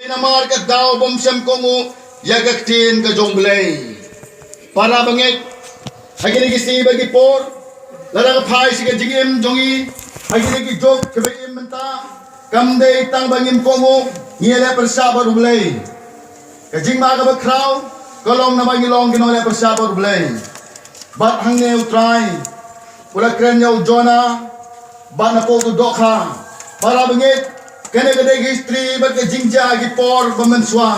Inamar ka daw bom siyam kongo yagaktin ka jonglay. Para bangit haginigisi bagi por larang pai si ka jingim jongi haginigi jog kabayim menta kamde tang bangim kongo ngile persaba rublay. Kajing mga kabakraw kolong na magilong ginole persaba rublay. Bat hang neo try wala kren yaw jona bat na po tudokha para bangit kene kadai history bat ka jingja gi por bamenswa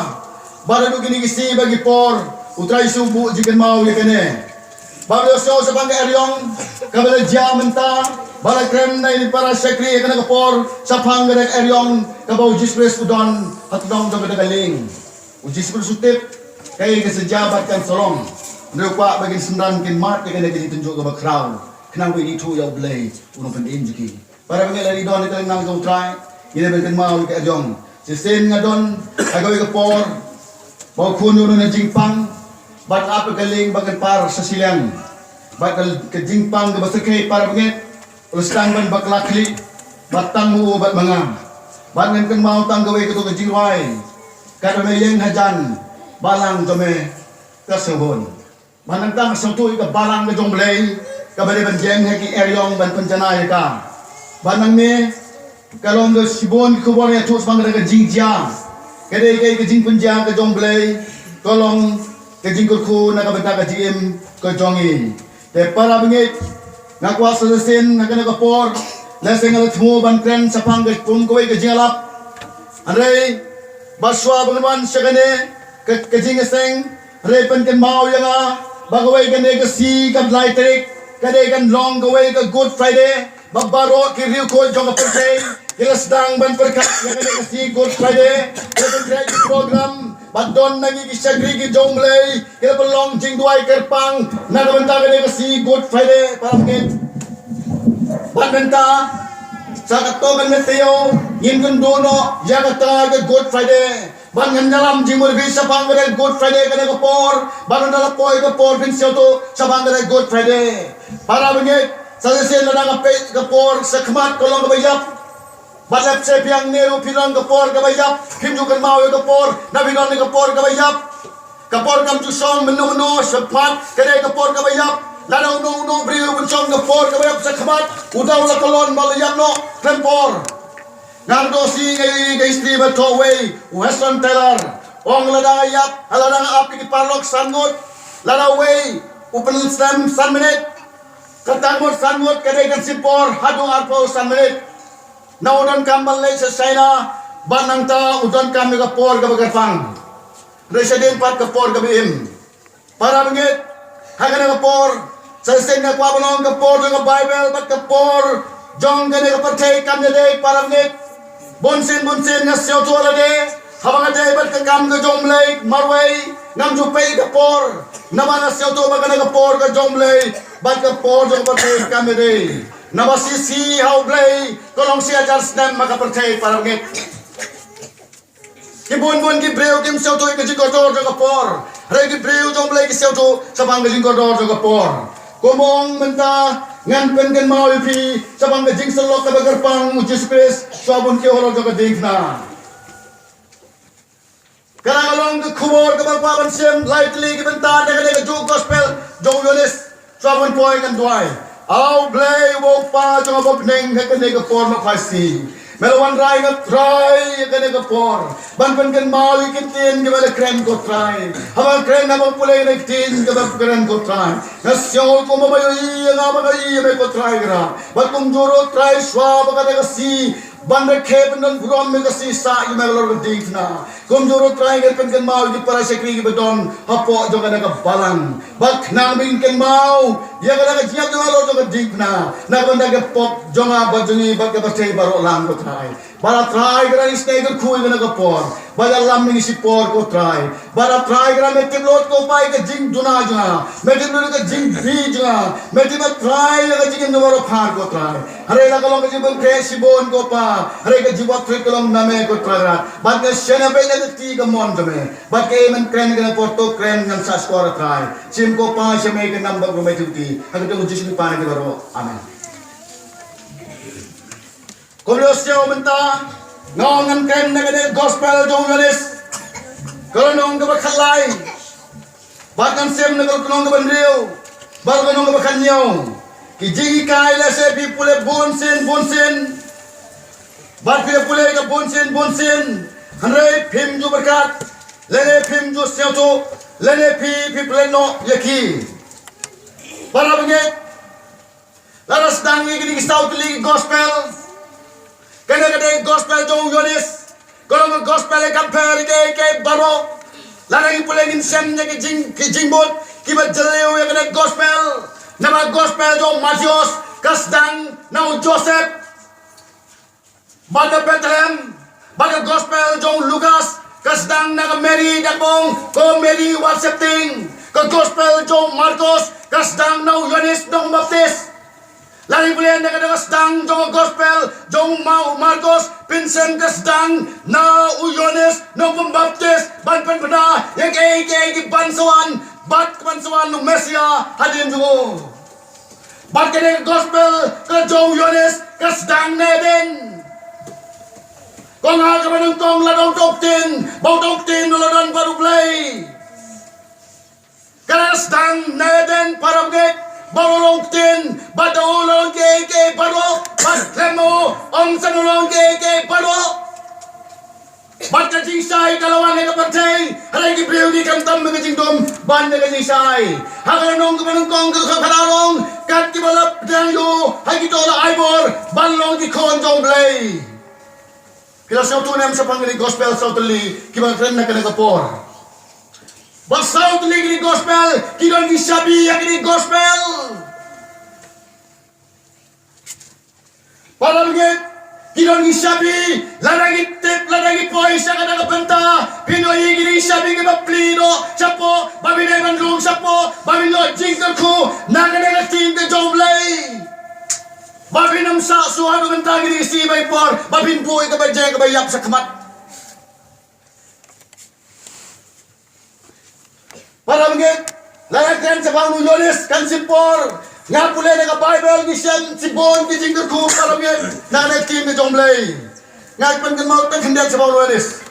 bara du gini gisi bagi por utrai subu jikan mau ya kene bablo so sa bang eryong kabala jamenta bara kren nai para sekri kene ka por Shaphang kadai eryong kabau jispres udon hatdong jong kadai galing ujispres sutip kay ka sejabat kan solong rupa bagi sendan kin mat kene kini tunjuk ka bakraw kenang wi itu yaw blade unong pandin jiki para bangela di don ito nang jong try ini berken mau ke ajong sisen ngadon agawi ke por bau kuno na jingpang bat apa galing bagan par sa silang bat ke jingpang ke basakay para bangit ulstang ban baklakli batang mu bat mga bat ngan mau tang gawi ke to ke jingwai kada me yeng hajan balang to me kasabon manang tang sangtu ka balang ke jongblay ka bale ban jeng haki eryong ban panjanay ka banang me kalong ke sibon ke kubor ya terus bangga ke jingja kedai ke jing punja ke jongblay kalong ke jing kurku nak benda ke jim ke jongi te para bingit nak kuasa sen nak ke por leseng al thmu ban kren Shaphang ke kum koi ke jingalap anrei baswa bangman segane ke jing seng re pen ken mau yanga bagawai ke si ke blai trik kedai kan long ke Good Friday babaro ki riu ko jong percay kila sedang ban perkat yang ada kasi Good Friday kila percay program badon nagi kisagri ki jonglay kila pelong jing duai kerpang na benta kada kasi Good Friday para mungkin ban benta sa katogan meteo yin kundono yaga ke Good Friday ban ngandalam jing mo bisa Shaphang kada Good Friday kada ko por ban ndala poi ko por pinsyo to Shaphang kada Good Friday para mungkin sa sen na ngapet kapor sa kmat kolong kabayap balap se piang neru pinong kapor kabayap himjukan mau kapor na pinon ni kapor kabayap kapor kam jusong menu sepat kedai kapor kabayap ladaw no briu bencong kapor kabayap sa kmat udaw la kolon malayap no tempor ngardo si ngay istri batoway western teller ong ladang ayap aladang api ki parlok sangot ladaw way upen stem san minute Katangmut sanmut kadai kan sipor hadung arpo sanmenit na udon kambal lay sa China banang ta udon kami kapor kabagarpang resident pat kapor kabim para bangit hagan kapor sa sen na kwabanong kapor ng Bible pat kapor jong gani kapatay kami day para bangit bonsin nga siyo to alade habang aday bat kakam ka jomlay marway ngam jupay kapor naman na siyo to magana kapor ka jomlay bat kapor jong patay kami day nabasisi how blay kolong siya jar snam makapatay para ngit kibun ki breu kim siyo to ikajing kodor jong kapor ray ki breu jomlay ki siyo to Shaphang kajing kodor jong kapor kumong menta ngan pen kan mau ipi Shaphang kajing selok kabagarpang ujis pres sabun ki horor jong kading na Karang ke kubur ke bangpa bansim lightly ke bentar dengan ke juk gospel jong yonis sabun poi kan tuai au blay wo pa jong apa pening ke ke por mak pasti melawan rai ke try ke por ban pen kan mau ikin tin ke bala kren ko try haba kren na pulai na tin ke bala kren ko try nasyo ko mabayo nga magai me ko try gra bat kum juro try swa ba ka si bandar khep nan buram me kasi sa imelor dig na kum juro try pen kan mau di para sekri bedon hapo jong ka balang bak nang bin kan mau ya ka jiak jong lo jong dig na bandar ke pop jong ba jongi bak ka patay baro lang ko try bara try gra ni snake khu ka por bara lam ni si por ko try bara try gra me timlot ko pai ka jing duna ja me timlot ka jing bi ja me timlot try ka jing numero phar ko try hare la kalong ka jibon kresibon ko pa hare ka jibot tri kalong name ko try bat ka shena pe na ti ka mon me bat ka men kren ka porto kren ngam sa score try sim ko pa siya me ka number ko me ti hagto mo jis ni pa na baro amen Kuriosnya menta ngongan kren na gospel jong yonis kalau nong ke bakalai, bahkan sem nong ke bandriu, bahkan nong ke bakanyo, kijing kai le se pi pule bonsin, bah pule ke bonsin, hanre pim ju berkat, lene pim ju siatu, lene pi pleno yaki, para bangit, laras dangi kini kisau tuli gospel. Kadang-kadang gospel jauh Yohanes, kalau gospel compare ke baro, larang pulangin semnya ke jingbot, kibat jeleu yang kena gospel, nama gospel jauh Matius, kasdang nau Joseph, pada Bethlehem, pada gospel jauh Lukas, kasdang naga Mary dakbong, ko Mary wasepting, ke gospel jauh Markus, kasdang nau Yohanes dong baptis. Lari bulan dengan kasdang jong gospel jong mau Markus Vincent kasdang na Yohanes no pembaptis ban benar yang ke bansuan bat bansuan no Mesia hadin jo bat ke gospel ke jong Yohanes kasdang neden kong ha ka manung tong ladong doktin ladon baru play kasdang neden parabget Barolong tin, badolong ke baro, badlemo, sanulong ke baro. Bad kajing say, kalawang ke kapatay, halay ki priyo di kantam mga jingdom, ban na kajing say. Hakanong kamanungkong kakararong, kat ki balap dangyo, hay kitola aibor, banlong ki konjong blay. Kila sa utunem sa pangili gospel sa utuli, kibang na kanagapor. Basaw tulig ni gospel, kidon gisabi yang ni gospel. Para bangit, kidon gisabi, larang tip, larang poy sa kada kapenta, Pinoy gini sabi ke baplino, sapo, babinay manlung sapo, babinyo jingkar ko, nakanagating ke jomblay. Babinam sa suhan kapenta gini si bay por, babinboy kabajay kabayap sa kamat. Para bangit, lalagyan sa Shaphang Yohanes kan simpor, nga pula na Bible gisyan sibon kijing ko para bangit, na nagtim ni jomblay. Nga ipan mau tan hendak Shaphang Yohanes.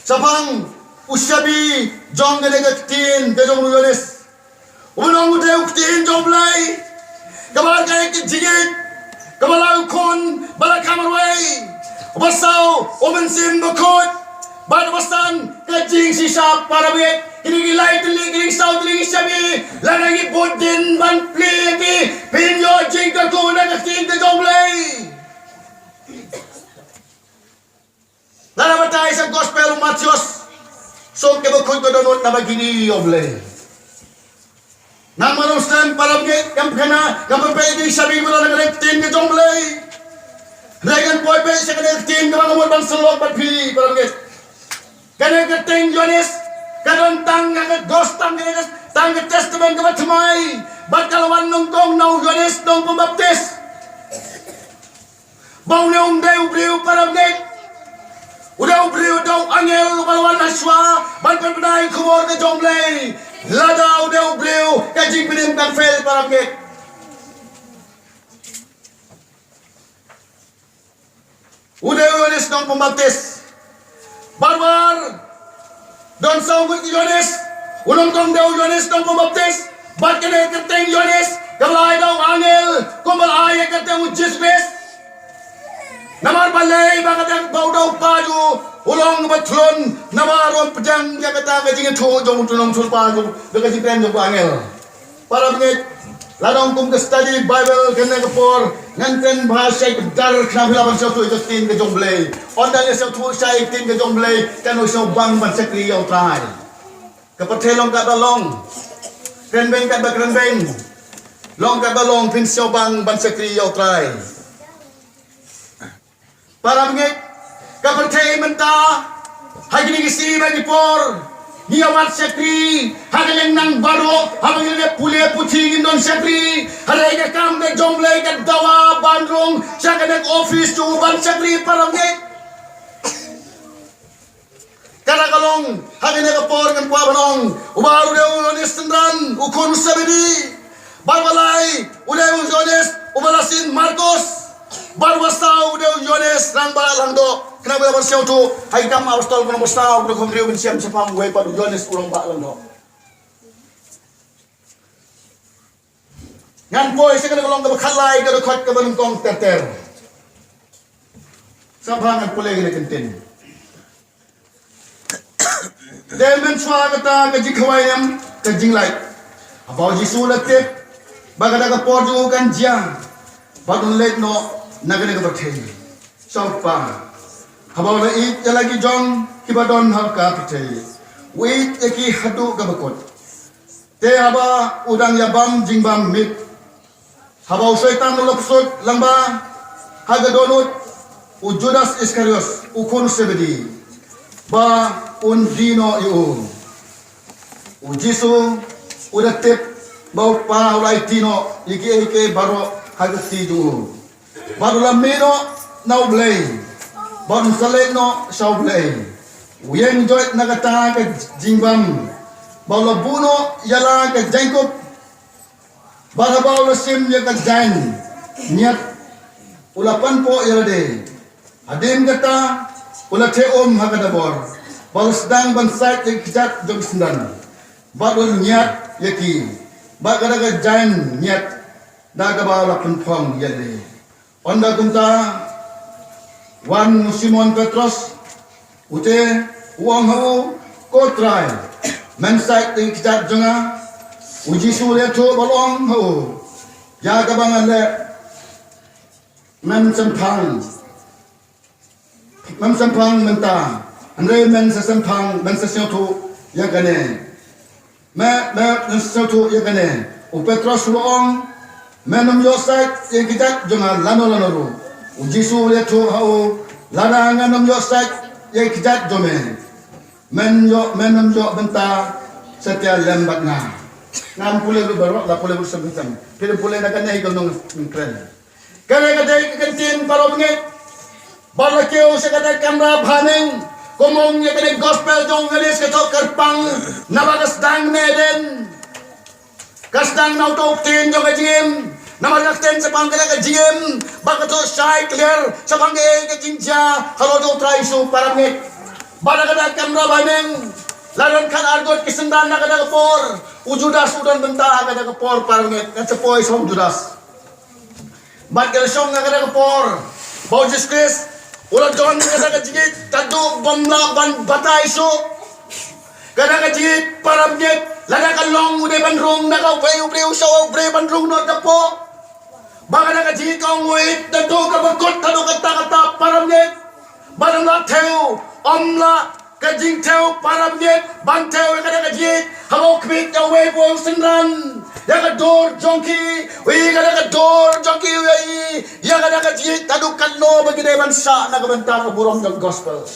Shaphang usyabi jong na nagtin ke jong Yohanes. Unong uday uktin jomblay. Kabal kay kijigit, kabal kon, bala kamarway. Basaw omensim bakot. Banabasan kajing sisa para bangit kinigilay tulig saw tulig sabi lanagi budin man pliki pinyo jingka ko na kating ka jomblay. Lalamatay sa gospel Matius so kebukod ko donot na magini jomblay. Nang manustan para bangit kampana kampapay sabi mo na nagrektin ka jomblay. Regan boy pe sa kanektin ka mga mulbang sulok patpili para bangit. Kena keteng Yohanes, kadon tang ngaget gostang ngaget tang testament ke batumai, bakalawan nongkong nau Yohanes nong pembaptis. Bau neung deu briu para bangit, udah briu dau angel balawan naswa, bantuan penai kumor ke jomblay, lada udah briu kajing pinim kan fail para bangit. Udah Yohanes nong pembaptis. Barbar don sanggut Yohanes unong kong daw Yohanes nong pembaptis bat kena keteng Yohanes kalay daw angel kumalay keteng ujisbes namar balay bagat yang bau daw paju ulong batlon namaron pedang yang kata kajing itu jom tunong sulpaju dekajing kren jom angel para bangit ladong kum ke study Bible kena kepor nganten bahasa dar knabilaban sa tu tin ke jomblay ondang sa tu sai tin ke jomblay kanu sa bang ban sakri yaw try kapatelong ka balong krenbeng ka ba krenbeng long ka balong pin sa bang ban sakri yaw try para bangit kapatay menta hagini gisi bagi por Niawat sakri, hagaling nang baro, habang nila puli puting don sakri, haray ka kam na jomblay ka dawa bandrong, siya ka nag-office tuban sakri parang ngit. Karakalong, hagin na kapor kan pabanong, ubaro na Yohanes tendran, ukon sabidi, barbalay, uday Yohanes, ubalasin Markus, barbastaw uday Yohanes, nang balang do. kenapa dapat siau tu hai kam apostol ko mustau ko riu bin siam Shaphang we pa Jones urang ba lang do ngan boy sa kana long ka khalai ka khot ka ban kong ter Shaphang at pulay ka kentin demen swa kata ka jikhwai yam ka jinglai abau jisu latte bagada ka porju kan jia badun let no nagane ka bathei sopa habau la it lagi jong kibadon har ka pithei wait eki hadu ka bakot te aba udang yabam jingbam mit habau syaitan no lapsut lamba hagadonut u Judas Iskariot ukun sebedi ba undino yu u Jisu udah tip bau pa ulai tino iki baro hagati du baru lamino nau blay baru saleno sau blay uyeng joit nagata ke jingbam bau labuno yala ke jengkup baru bau lasim ya ke jain niat ulapan po yala de adim kata ulat teom hagadabor baru sedang bansait yang kejat jom sendan baru niat yaki baru ke jain niat naga bala penpong yale onda kumta wan Simon Petrus ute uang ho kotrai mensai ting kijat jonga uji sule to bolong ho ya gabangan le men sempang menta andre men sempang men sesuatu ya kane me sesuatu ya kane u Petrus luong menum yosat yang kita jangan lano ru ujisu letu hau larangan menum yosat yang kita jome menum yo benta setiap lembat ngam pule lu baru la pule sebentar pilih pule nak kena ikut nong keren kerana kata kentin para bengit balakeu sekata kamera baning komong ya kena gospel jong ngelis ketok kerpang nabagas dang meden kasdang nau tok tin jong kajing nama ten Shaphang ka kajing bakato sai clear Shaphang ka jinja halo do try so paramit bana kada kamera baneng laron kan argot kisendan na kada kapor ujudas udan benta kada kapor paramit kan sepoy som judas bat kada song kada kapor bau jiskris ulat jon kada kajing tadu bomla ban batai so kada kajing paramit lada kalong ude bandrung na kau preu so bre bandrung no tapo baka na kaji kau nguit tentu kabakot tado kata paramnyet barang la teu omla kajing teu paramnyet ban teu kada kaji habo kbit ya we bo senran ya kador jongki we kada kador jongki we ya kada kaji tado kallo bagide bansa na kabanta burong ng gospel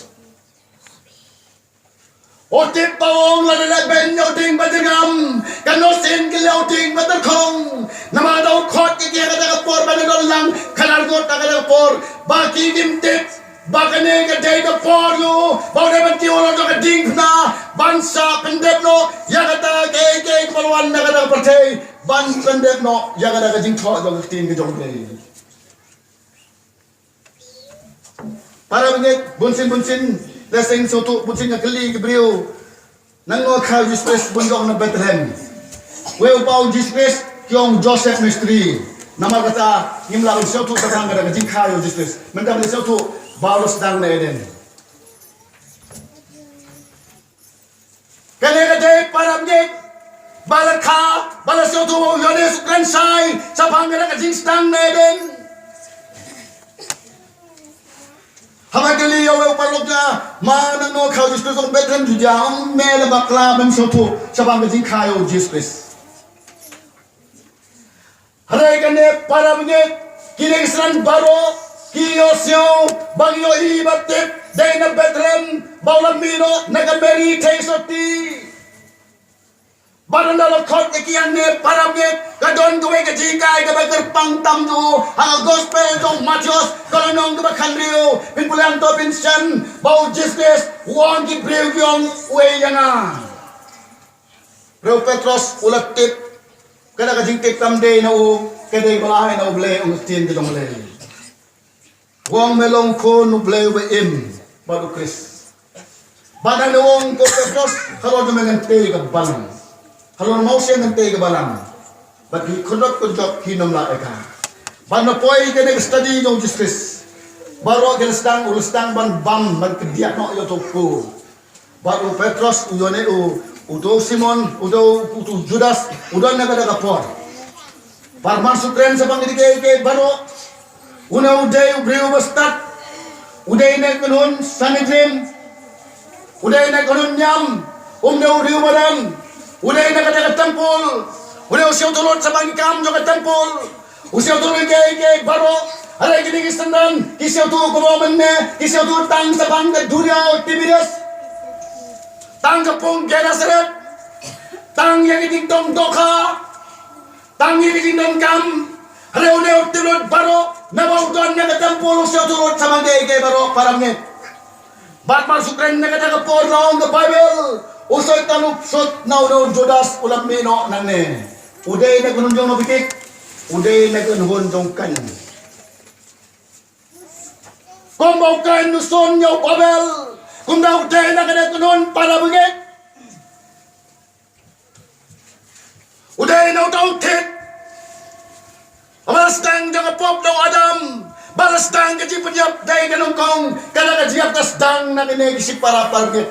otip pawong ladala ben yoting badagam kanosin kilauting batakong nama daw khot ki kada kapor banadol lang kalar got kada kapor baki dimtip bakane ka day ka por yo bawde ban ti olo ka ding na bansa pendep no ya kata ke palwan na kada partay ban pendep no ya kada ka jing tho do tin ke jong play para ngek bunsin lesing sotu bucing ka kali ke brio nango kha Jesus bundok na Bethlehem we upau Jesus kyong Joseph mystery nama kata ngimla sotu Shaphang ka jing kha yo Jesus mendam le sotu balos dang na eden kale ka de paramjek balakha balasotu yones kansai Shaphang ka jing stang na eden Hamakali yawe upaloknya mana no kau Jesus on Bethlehem jujang mele bakla ben sotu Shaphang ka jing kha yo Jesus Harai kane para bengit kini keseran baro kiyo sio bagyo ibatip day na Bethlehem baulamino nagameri taysoti barandalo khot ikian ne para bengit kadon duwe ka jikai ka bager pangtam du ha gospel dong Matius kolonong ka bakhanrio pinpulang to pinsan bau Jesus wong ki brewgyong we yana Reu Petrus ulat tip kada ka jingtik tamde na u kada balay na uble ang tin ka dong le Wong melong ko nublay wa im baru Chris. Badang na wong ko Petros kalau dumengante ka balang. Kalau mau siya ngante ka balang. Bagi kondok hinom la eka. Bana poi ka nag-study ng justice. Baru ka stang ulustang ban bam ban kediak no yo toku. Baru Petros uyone udo Simon udo Judas udo naga kapor. Parman sukren sa pangidike ke baru una uday ubreu bastat uday na kanun sanidrim uday na kanun nyam umda ubreu badan uday na kata tempul uday usiaw tulot sa bangkam jo tempul usiaw tulot ke baro alay gini kistandan kisiaw tu kumaman ne kisiaw tu tang sa bangka duriao Tiberias tang kapung Genesaret tang yang itingtong doka tang yang itingtong kam alay tulot baro nabautan na katampul usiaw tulot sa bangka ke baro paramnit Batman sukren na katagapor na ang Bible usoy talup sot na Judas ulam mino nang ne uday na kununjong mabitik uday na kununjong kan kung baukan nuson nyaw Babel kung daw uday na kanakunon para bangit uday na utautit amalastang jang apop daw Adam balastang kaji penyap day kanungkong kada kaji atas dang na kinegisi para pargit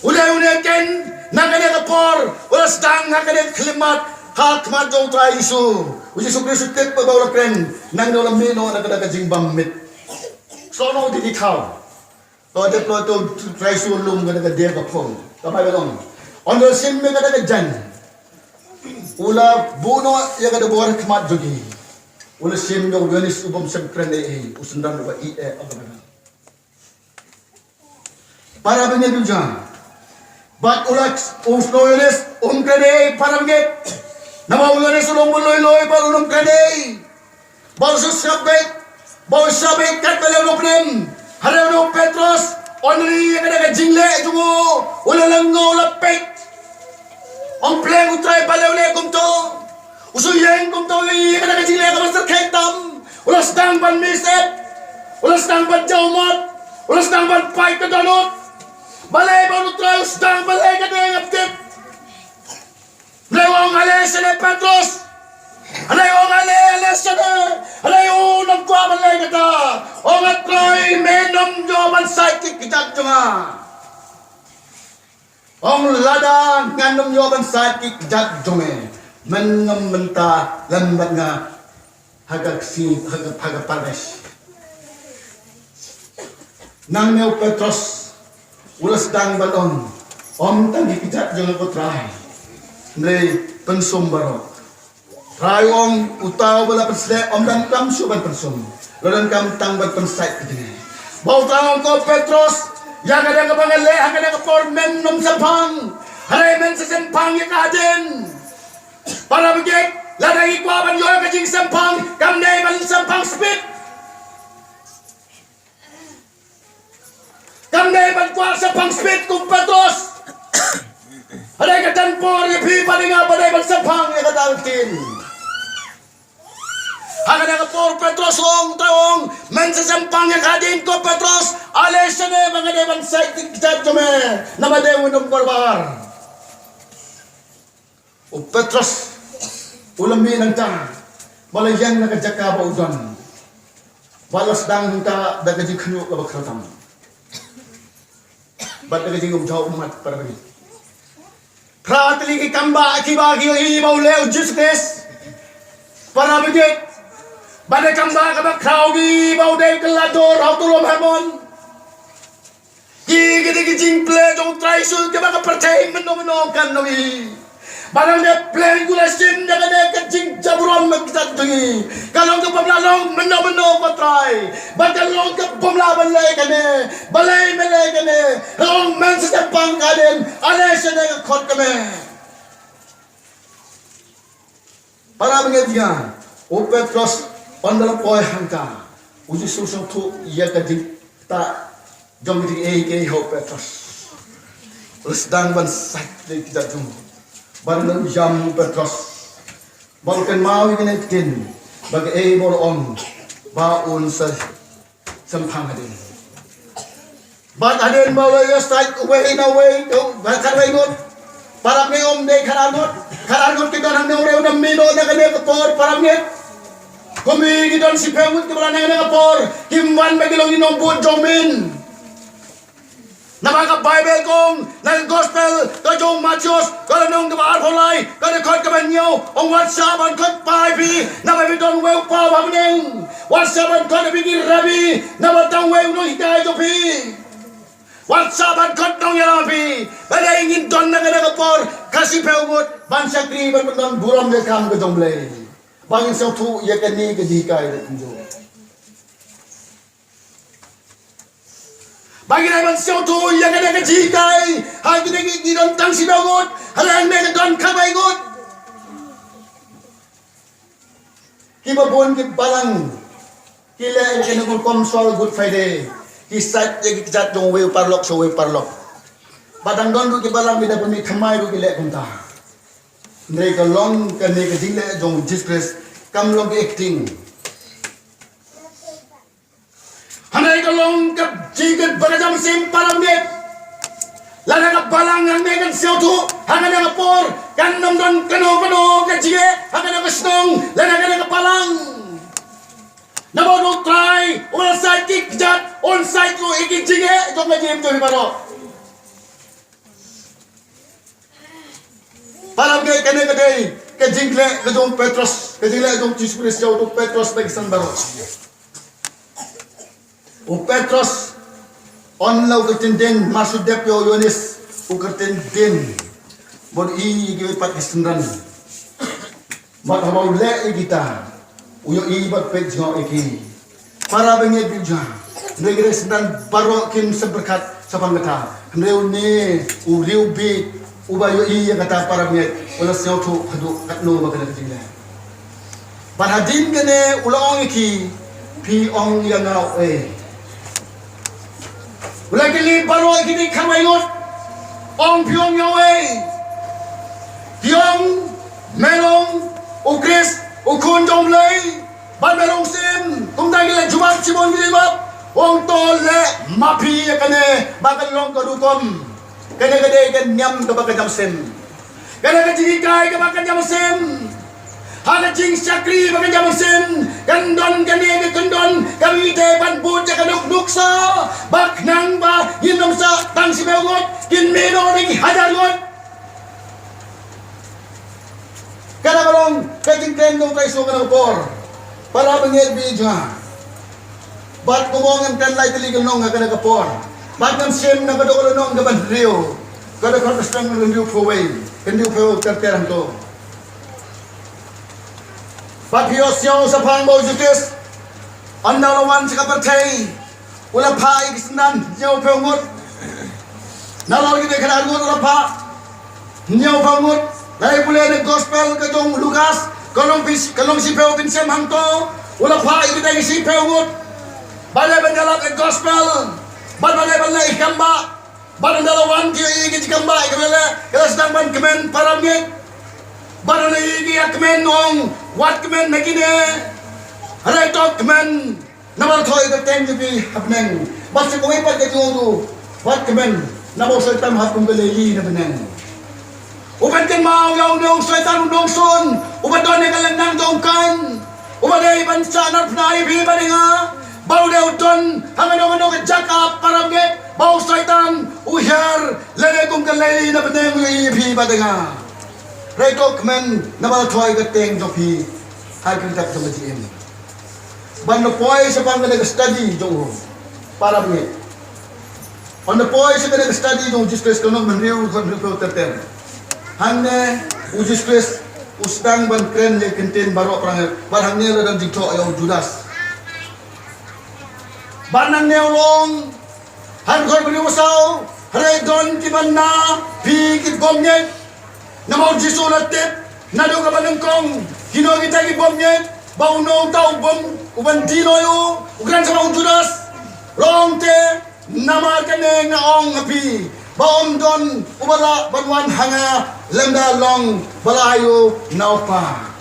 Ulay ken nakanya kapor balastang nakanya klimat hakmat jong try isu uji sukri sutit pagbawa kren nang dalam mino nakada kajing bamit sono didikaw to deplo to try sulung kada kadir kapong kapay belong ondo simme kada kajan ula buno ya kada buar kmat jogi ula sim jong ganis ubom sempren usundan ba apa para bengel Bat ulat usloyones krede paramget nama ulones ulong buloy baru krede baru sabet kat beliau nom harau Petros onri yang ada jingle jungu ulalanggo lapek om pleng utrai beliau le kumto usuyeng kumto yang ada jingle kamasar kaitam ulas dang ban misep ulas dang ban jaumat ulas dang ban pai kedanut balay baru terus dang balay ka dang update lewang ale sene Petros lewang ale sene lewang kwa balay kata ongat kroy menom joban psychic kitak junga ong lada nganom joban psychic kitak junga mengem menta lambat nga hagag pardes nang neo Petros ulas dang balon om tang dikijat jangan potrai mlay pensum baro trai om utaw bala pensle om dan kam suban pensum lodan kam tang bat pensait kene bau tang ko Petros yang ada kapangale ada kapormen nom Shaphang hare men sa Shaphang ya kaden para bigit ladai kwa ban yo kajing Shaphang kam nei ban Shaphang speed Kamday ban kwa Shaphang speed kung Petros. Haday ka tanpor ipi paninga baday ban Shaphang ya kataltin. Hagada ka por Petros ong taong men sa Shaphang ya kadin ko Petros ale sene mangaday ban sait kitat kome namaday unong barbar. O Petros ulami nang ta malayang nakajaka ba udon. Balas dang ta dagajing kanyo kabakratang. Ba't naging umtaw umat para bagi? Pratili ki kamba akibagi ibaw leo justice para bagi. Ba't kamba kabak kraugi ibaw day kalador autolom hamon. Gigi jingple jong traisul kabak percaya menom kan nawi. Barang dia plan gula sim jangan dia kecing jaburam kita dengi. Kalau ke pemlalong menom patrai. Bakalong ke pemlaban lay kene. Balay melay kene. Long men sa Shaphang kaden. Ale sene ke khot kame. Para mengetia. O Petros pandal poi hangka. Uji susung tu ia kajing tak jom di ho Petros. Sedang ban sak kita jumpa. Barang jam Petros, balkan mau ingin kin, bagi bor on, baun sa Shaphang adin. But adin mau yo strike away na way to kanway ngot. Para ngayong day karagot kita nang nore na mino na kane kapor para ngit. Kumi kita si pemut kita nang kapor himwan bagilong inombud jomin. Namaka Bible kong nang gospel kajong Matius kalau nong kebar polai kalau kot kebanyo on WhatsApp on kot pi nama bidon weu pa bamneng WhatsApp on kot bigi rabi nama tang weu no hidai jopi WhatsApp on kot nong yarabi bada ingin don nang ada kapor kasih peumut bangsa kri berbenang buram dekam kejong blay bangin sautu ia keni kedikai dekunjo. Bagi naman siya to yang ada kejikai, hal kita di don tang si bangut, hal yang mereka don kamay gut. Kiba bon kip balang, kila yang kena kom soal Good Friday, kisat yang kijat dong weu parlok so weu parlok. Badang don du kibalang bida pun kamay du kila kunta. Mereka long kan mereka dile dong disgrace, kam long acting. Hanay kalong kap jigat bagajam sim palamit. Lana ka balang ang megan siyoto. Hangan nga por. Kan namdon kano ka jige. Hangan nga snong. Lana ka palang. Namono try. Wala side kick jat. On side ko ikik jige. Jom nga jim to hibaro. Palam ngay kane kaday. Kajingle kajong Petros. Kajingle kajong Jesus siyoto Petros nagsan baro. O Petros onlaw kertindin masuk depyo Yonis o kertindin bod I giwe pat kisendran mat habaw le kita uyo I bat pet jong iki para benget bija negere sendan baro kim seberkat sapang kata ndeu ni u riu bi ubayo I kata para benget wala seotu hadu katno bagana kejila parhadin kene ulong iki pi ong yang ngau Ulagi li baro gini kamayot ong piong yawe piong melong ukris ukun domlay ban melong sim kung dagi le jumat simon gilibap ong tole mapi kane bagal long kadukom kane kade kan nyam ka bakajam sim kane kajigi kai ka bakajam sim Hana jing sakri bagan jam sim kandon kane kandon kami te ban but ja kaduk duksa bak nang ba yinom sa tang si beungot kin meno ni hajar got kada kalong kajing kendo kay so kana por para banget bija bat kumong kan lai tili nong kada ka por bat nam sim na kadok nong ka ban rio kada ka stang rio foway kendi fo terteram to Papios yung sa pangbaw jutis ang nalawan sa kapartay wala pa ikisnan nyaw pengut nalawag ito kanagot wala pa nyaw pengut lahi pula ng gospel katong Lucas kalong si Peo pinsem hangto wala pa ikita si pengut balay bandalat ang gospel balay ikamba balay nalawan kaya ikit ikamba ikamela kaya sedang ban kemen paramit Baru lagi kemen ong wat kemen nakine harai tok kemen namal thoi ka teng bi hapneng bas ko ipat ka jodu wat kemen namo sultan hat kum beleli na beneng uban kan mau yaw dong sultan dong son uban don ka lang nang dong kan uban ai ban sa nar pnai bi baninga bau de uton hangano ka jakap paramge bau sultan uhar lele kum ka leli na beneng bi baninga Reto kemen namal thoi ka teng jopi hai kita sama GM ban no poi sa pang ka study jong para bne on the poi sa ka study jong discuss kono manriu kon riu terter hanne u discuss usdang ban kren le kentin baro prang bar hangne la dan dikto ayo Judas banang neolong han khoi bri usau hare don ki banna pi ki gomnyet Namaw Jisu natip, nado ka manengkong, hino kita ki bomnyet, bau no tau bom, uban dino yo, ukran sa mga Judas, rong te, namar ka nga ong api, baom don, ubala banwan hanga, lemda long, balayo, naupa.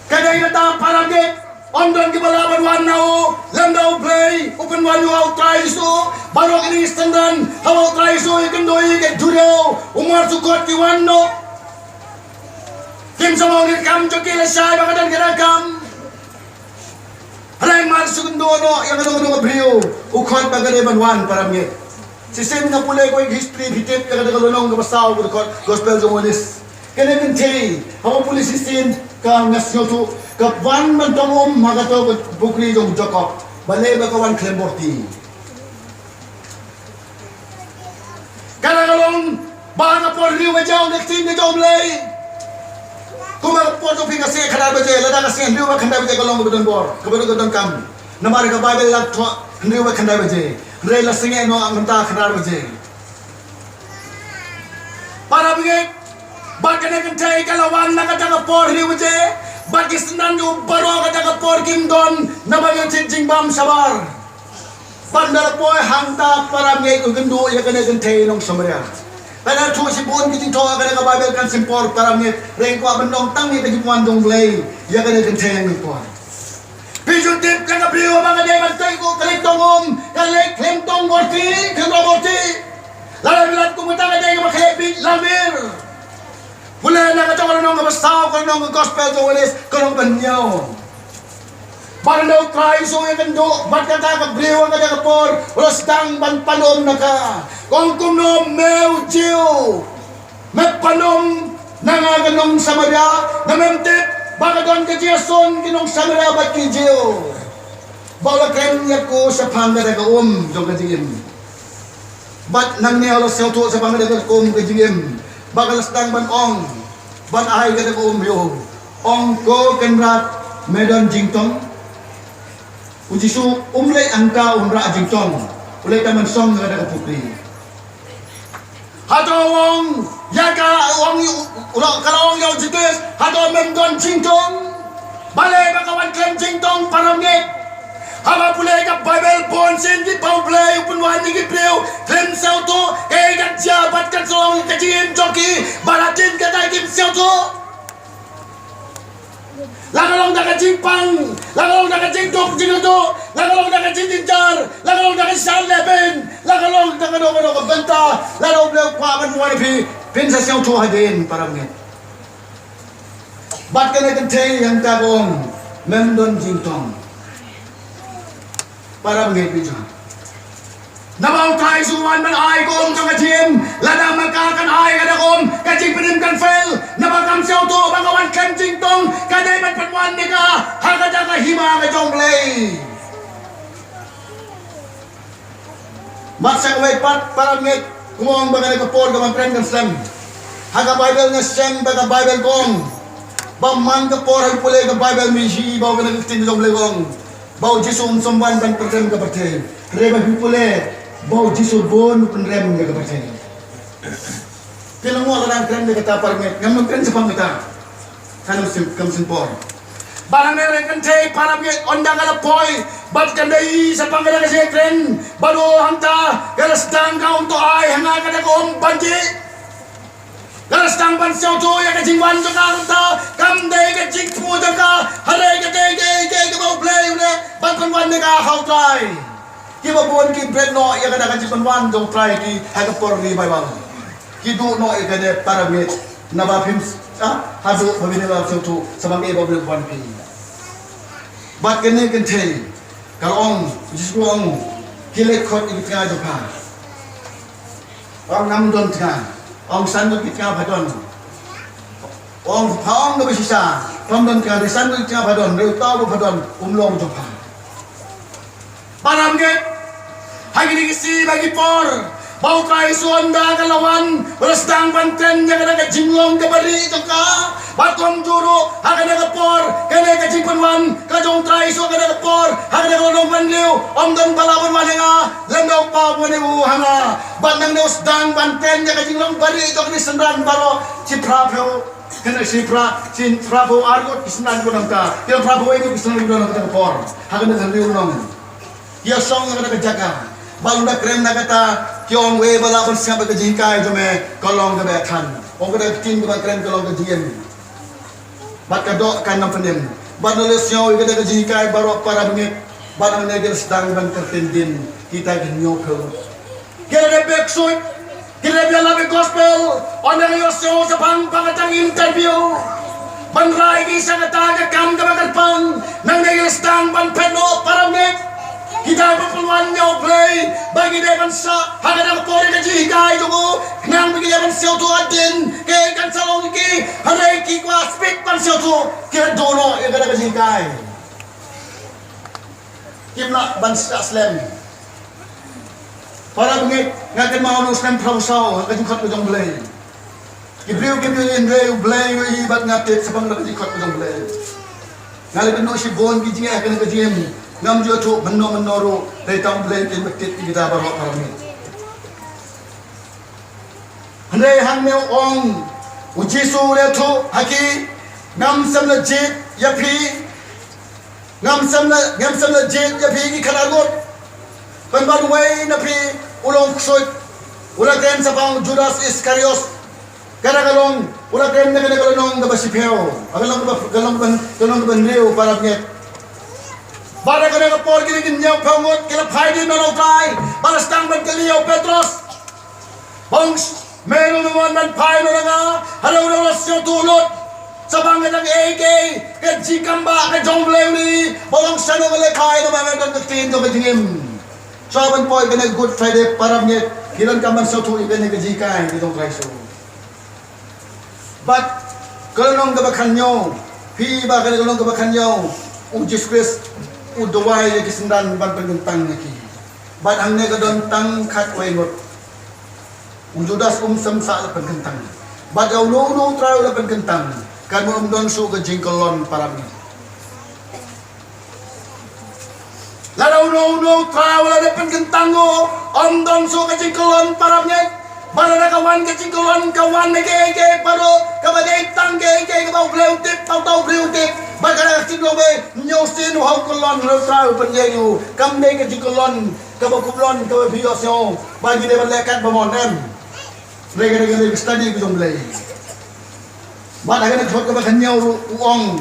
Kada play kata parage ondon ki balaban wan now lam now play open one you out try so baru ini standan how try so ikan doi ke jureo umar sukot ki wan no kim sama ni kam joki la sai bagadan kira kam halai mar sukundo no yang ada brio ukon bagade banwan paramye sistem na pulay ko history hitip ka kada kalonong ka basaw ko gospel journalist kene kente hawa pulis sistem ka ngasyo to ka wan man tongom magato bukri jong jakob bale ba ka wan klemborti kada kalong ba ka por riu ba jaw nektin ni jom lay kuma por to pinga se khada ba je lada ka se riu ba khanda ba je kalong ba don bor ka ba don kam namar ka bible la to riu ba khanda ba je rela singe no amanta khada ba je para bige bakane kentai kalawan nakataka por riwje bakisnan yu baro kataka por kingdon nabayo chinching bam sabar pandal poy hangta para nge ugundu ya kane kentai nong samria pada tu si bon kiting to kane ka bible kan simpor para nge reng ko abandong tang ni tagi puan dong lay ya kane kentai ngi por bijut tip ka brio mga day matay ko kalik tongom kalik klem tong morti kemorti lalat kumita ka day makhebi lamir Mula na katong nong kabastaw ko nong gospel to walis kanong banyaw. Para daw try so yakando mat kata ka briwa ka ka por ulos dang ban panom na ka. Kung kuno meu jiu. Magpanom na nga ganong Samaria na memtip baka doon ka Jason kinong Samaria bat ki jiu. Bawla krem niya ko sa pangada ka jong kajingim. Bat nang niya ulos sa sa pangada ka kajingim. Bakalas dang ban ong ban ay kada ko umyo ong ko kenrat medan jingtong ujisu umlay angka unra jingtong ulay taman song kada ka putri hato ong yaka ong ula kalawang yaw jites hato medan jingtong balay bakawan klem jingtong paramget haba pulay ka Bible ponsin di pau play punwan ni gipleo klem sao to gat jabat kan song kajim joki balatin ka kim sao to lagalong da kajing pang lagalong da kajing dok jinoto lagalong da kajing tinjar lagalong da kajing leben lagalong da kano ka benta lagalong bleu pa ban wani pin sa sao to hadin paramget bat ka na kantay yang tagong memdon jingtong para mengerti jangan. Nabau try suman man ay kom jong kajim, lada makakan ay kada kom kajing penim kan fail. Nabakam siaw to bagawan kanjing tong kadai man panwan nika hakada ka hima ka jong play. Maksa kawai pat para menget kumong baga por ka man friend kan slam. Haga Bible nga slam baga Bible kong. Bamang ka por hay pulay ka Bible mishi bawa ka nagtin jong play kong. Bau jisu somban ban pertem ka pertem reba bipule bau jisu bon penrem ka pertem pilango orang krem ka tapar met ngam krem sa pangita kanam sim kam simpor barang nere kan te para met onda kala poi bat kandai sa pangada ka sekren baru hanta galas dang ka untuk ai hanga ka kom banji galas dang ban siao to ya ka jingwan to ka hanta kam dei ka jing pu to ka hare ka te ka bau play ne ban wan ne ka how try ki ba bon ki bread no ya ka ka jing wan dong try ki ha ka por ri bai bang ki du no e ka de para met na ba pim ha du ba ne ba siao to sa bang e ba bread wan pi bat ke ne kan te ka ong jis ko ong ki le khot i ka jo pa ong nam don ka ong san ko kita badon ong phang no bisisa pamdon ka san ko kita badon re taw badon umlong jopa param ge hagi si bagi por bau kai suanda kalawan resdang bantren nya kada jinglong ke bari to ka batom juro haga na por kene ka jingpanwan ka jong trai so kada por haga na long banliu om don balabon malinga lemdaw pa mo ni hanga bandang nos dang bantren nya ka jinglong bari to kini sendran baro si prapho kena si prapho argot kisnan ko nangka kila prapho ini kisnan ko nangka por haga na liu nong ya song kada jaga balda krem na kata kyong we balabon siapa ke jingkai jome kolong ke bekan ong kada tin ko krem kolong ke jiem bat ka dok kan nam penem Banulisyo ikada kajikai baru para bengek barang negel sedang ban tertindin kita genyokol. Kita ada backsoy, kita ada lagu gospel, orang yosyo Shaphang pangatang interview. Ban rai kisah kata kam kabakarpang nang negel sedang ban peno para bengek. Kita berpeluang nyaw play bagi dia bansa hagad ang pori kajikai tumo nang bagi dia bansa tu adin kay kan salong iki haray ki kwa speak bansa tu kaya dono ikada kajikai. Kimla bansa slam para bengek ngakan maunus nan prausau kajukot kajong blay kibriu inreu blay ibat ngatit sabang kajukot kajong blay ngalipin no si bon kijinga kena kajim ngam jo tu menoro dari tang blay tin betit kita baru parami handai hang meu ong uji su le tu haki ngam sam le jit yapi ngam sam le jit yapi ki khalagot kan baru wai napi ulong ksoi ulaken Shaphang Judas Iskariot kada-galong ulaken na kada-galong gabasipeo galong ban reu para nyet bara kada ka por kini kinyaw pangot kila phaidi no try para stang ban kaliyo Petros bongs meron naman man phai no nga halaw no syo tulot Shaphang ng AK ka jikamba ka jonglew bolong sano male phai no man don tin do kajingim saban poy kana good Friday para nyet kilan kaman sa tu ibene ka jikai itong Kristo but kalong gabakanyo pi ba kalong gabakanyo Jesus Christ udaway kisendan ban pengentang naki ban ang nega don tang khat waingot Judas sam sa pengentang bat au no traw la pengentang kan mo don su ka jingkolon parami la no traw la pengentang go don su ka jingkolon parami bala kawan ka jingkolon kawan ke paro kabagay tang ke ka bleu tip tau bleu tip bagara tinglobe nyosin hau kolon rau penyeyu kam nei ka jikolon ka bakublon ka biosyo bagi de lekat bamonem rega study ko jomlei bana gana thot ka bakhanyo uong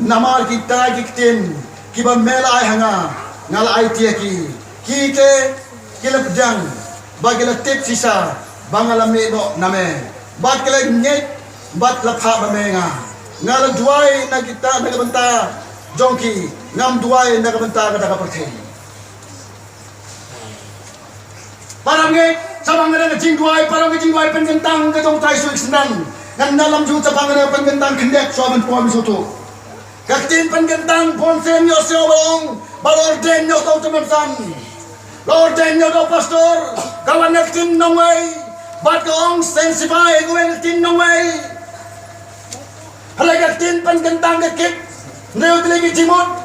namar kita kitin kiba mela ai hanga ngala ai tie kite kilapjang bagila tip sisa bangalami no name bat kala nyet bat lapha bamenga ngalang duay na kita nagabanta jongki ngam duay nagabanta kada kapathe parang nge Shaphang nga jing duay parang jing duay pengentang ka jong tai suik senang ngan dalam ju Shaphang nga pengentang kendek soaban po misoto kaktin pengentang ponsem yo sio bong balor den yo tau teman lord den yo pastor kawan naktin nongway bat kong sensify gwen tin nongway halagak tin pengentang kekit neu tilegi jimot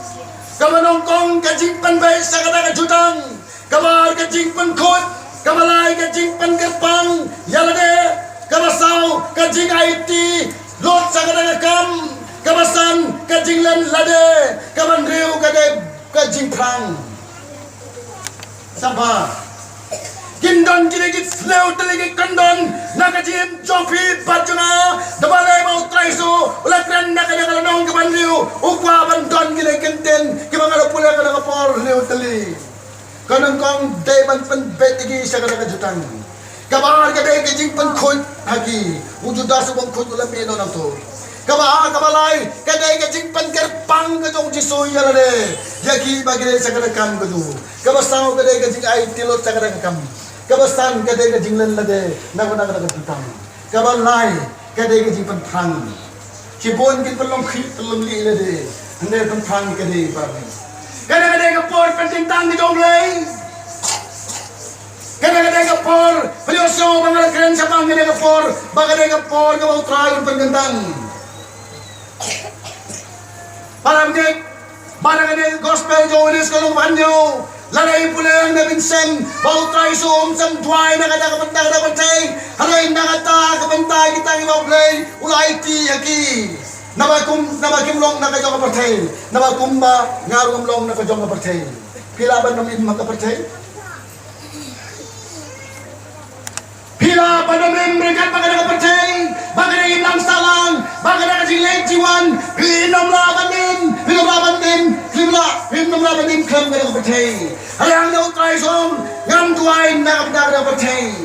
kamanong kong kajing panbay sa kada kajutang kabar kajing pankot kamalay kajing pangerpang yalade kabasaw kajing IT lot sa kada kam kabasan kajing len lade kamanriu kade kajing prang sapa Kindon kiligit slow tiligi kandon nakajim jopi bajuna dabale mau traiso ulakran nakadakalong kabanliu ukwa bandon kiligenten kimangalo pula kada kapor liu tali kanang kong deban pen betigi sa kada kajutang kabar kada kajing pen khut hagi ujuda subang khut ulami no nang to kabalay kada kajing pen kerpang kajong jisoy yalade yaki bagire sa kada kam kaju kabasaw kada kajing ay tilot sa kada kam kabasan kadai ka jinglan lade naguna ka nagutang kabalay kadai ka jingpan phang chibon kin palong khit palong li lade hande kan phang kadai parni kadai ka por pengentang ni jonglay kadai ka por paliosyo bangal kren Shaphang kadai ka por bagay ka por ka utray pengentang parang kadai gospel joinis kalong banyo Lalay pulang na binsen, bau try suom sam tuay na kada kapantay na kapantay, halay na kata kapantay kita ng play ulay ti aki. Nabakimlong na kayo kapantay, nabakumba ngarumlong na kayo kapantay. Pilaban namin magkapantay. Pilaban namin mereka magkapantay. bagay lang salang, bagay na kajing jiwan, pinom labanin, kam ka na kapatay. Hayang na utray som, ngam tuay na kapatay.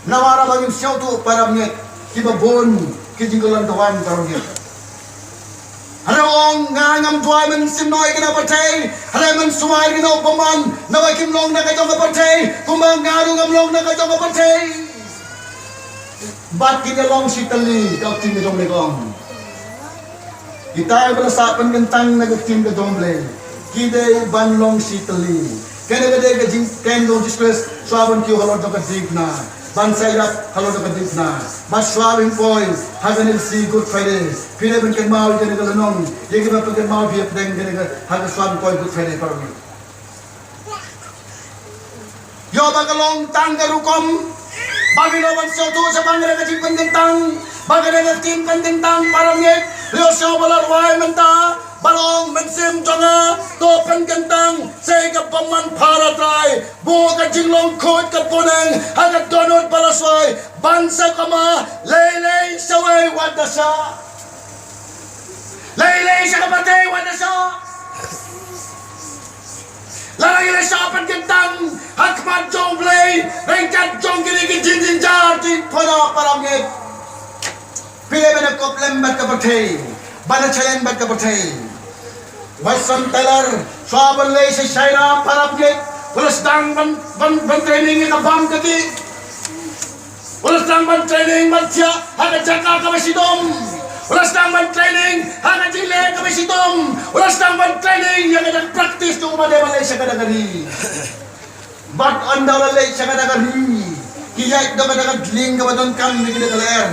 Nawara bang yung siyaw to para mga kibabon, kijinggalan tawan para mga. Harawang ngangam tuay man sinoy ka na kapatay, haray man sumay ka na upaman, naway kimlong na kajong kapatay, kumang ngarong amlong na kajong kapatay. Ba't kinalong si tali, kauting ka jong legong? Kita ay balasapan kantang nagagtim ka jong leg, kiday banlong si tali. Kaya nagaday ka jing kendong Jesus suaban kiyo halon jong kadig na. Bansayap halon jong kadig na. Mas suabing poy, haganil si Good Friday. Pinaban kan mawal ka nagalanong, yung iba pagkan mawal piyap deng hagan suabing poy Good Friday para mo. Yo bagalong tanggarukom, Bagilawan siya to sa pangyayari kajing pynkyntang, bagay tim pynkyntang parangit, liyo siya balarway menta, balong mensim jonga, to pynkyntang, say kapaman paratay, buo kajing longkot kapuneng, hagat donod balasway, bansa kama, laylay saway wada siya. Laylay siya kapatay wada siya. Lalagay na siya pynkyntang, hakmat jong blay, rengkat jong ginigin jar, di pano parangit. Pilih benak koplem bat kapatay, bana chayan bat kapatay. Wasan telar, suaban lay sa China parangit, walas dang ban training ka bam kaki. Walas dang ban training bat siya, hagat jaka ka masidom. Walas dang ban training, hagat jile ka masidom. Walas dang ban training, yang ada practice tu umade balay siya kadagari. Bat anda lalay siya kadagari. Kiyait daw kadagling ka badon kam ni kadagaler.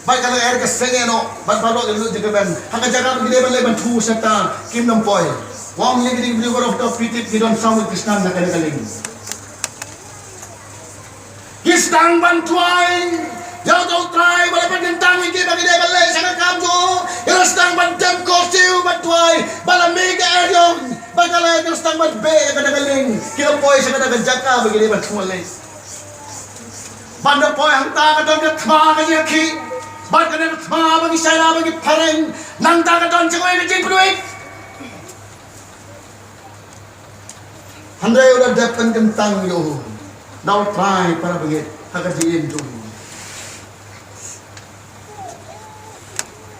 Bat kadagaler ka sengeno, bat balog ilu jagaban. Hagat jaka gile balay ban tu sata kim nampoy. Wang ligiding believer of the pitit gidon samu Krishnan na kadagaling. Kisdang ban tuay. Jauh jauh try, boleh pynkyntang ini bagi dia balai sangat kamu. Yang sedang bandem kosiu bantuai, balam mega eriong, bagalah yang sedang bandbe kadang-kadang. Kita poy sangat ada jaka bagi dia bantuai. Bandar poy hantar kadang ketma kaya ki, bandar ketma bagi saya bagi pareng, nang tak kadang cakap ini penuh. Handai udah dapat pynkyntang yo, now try para bagi hakat diin tu.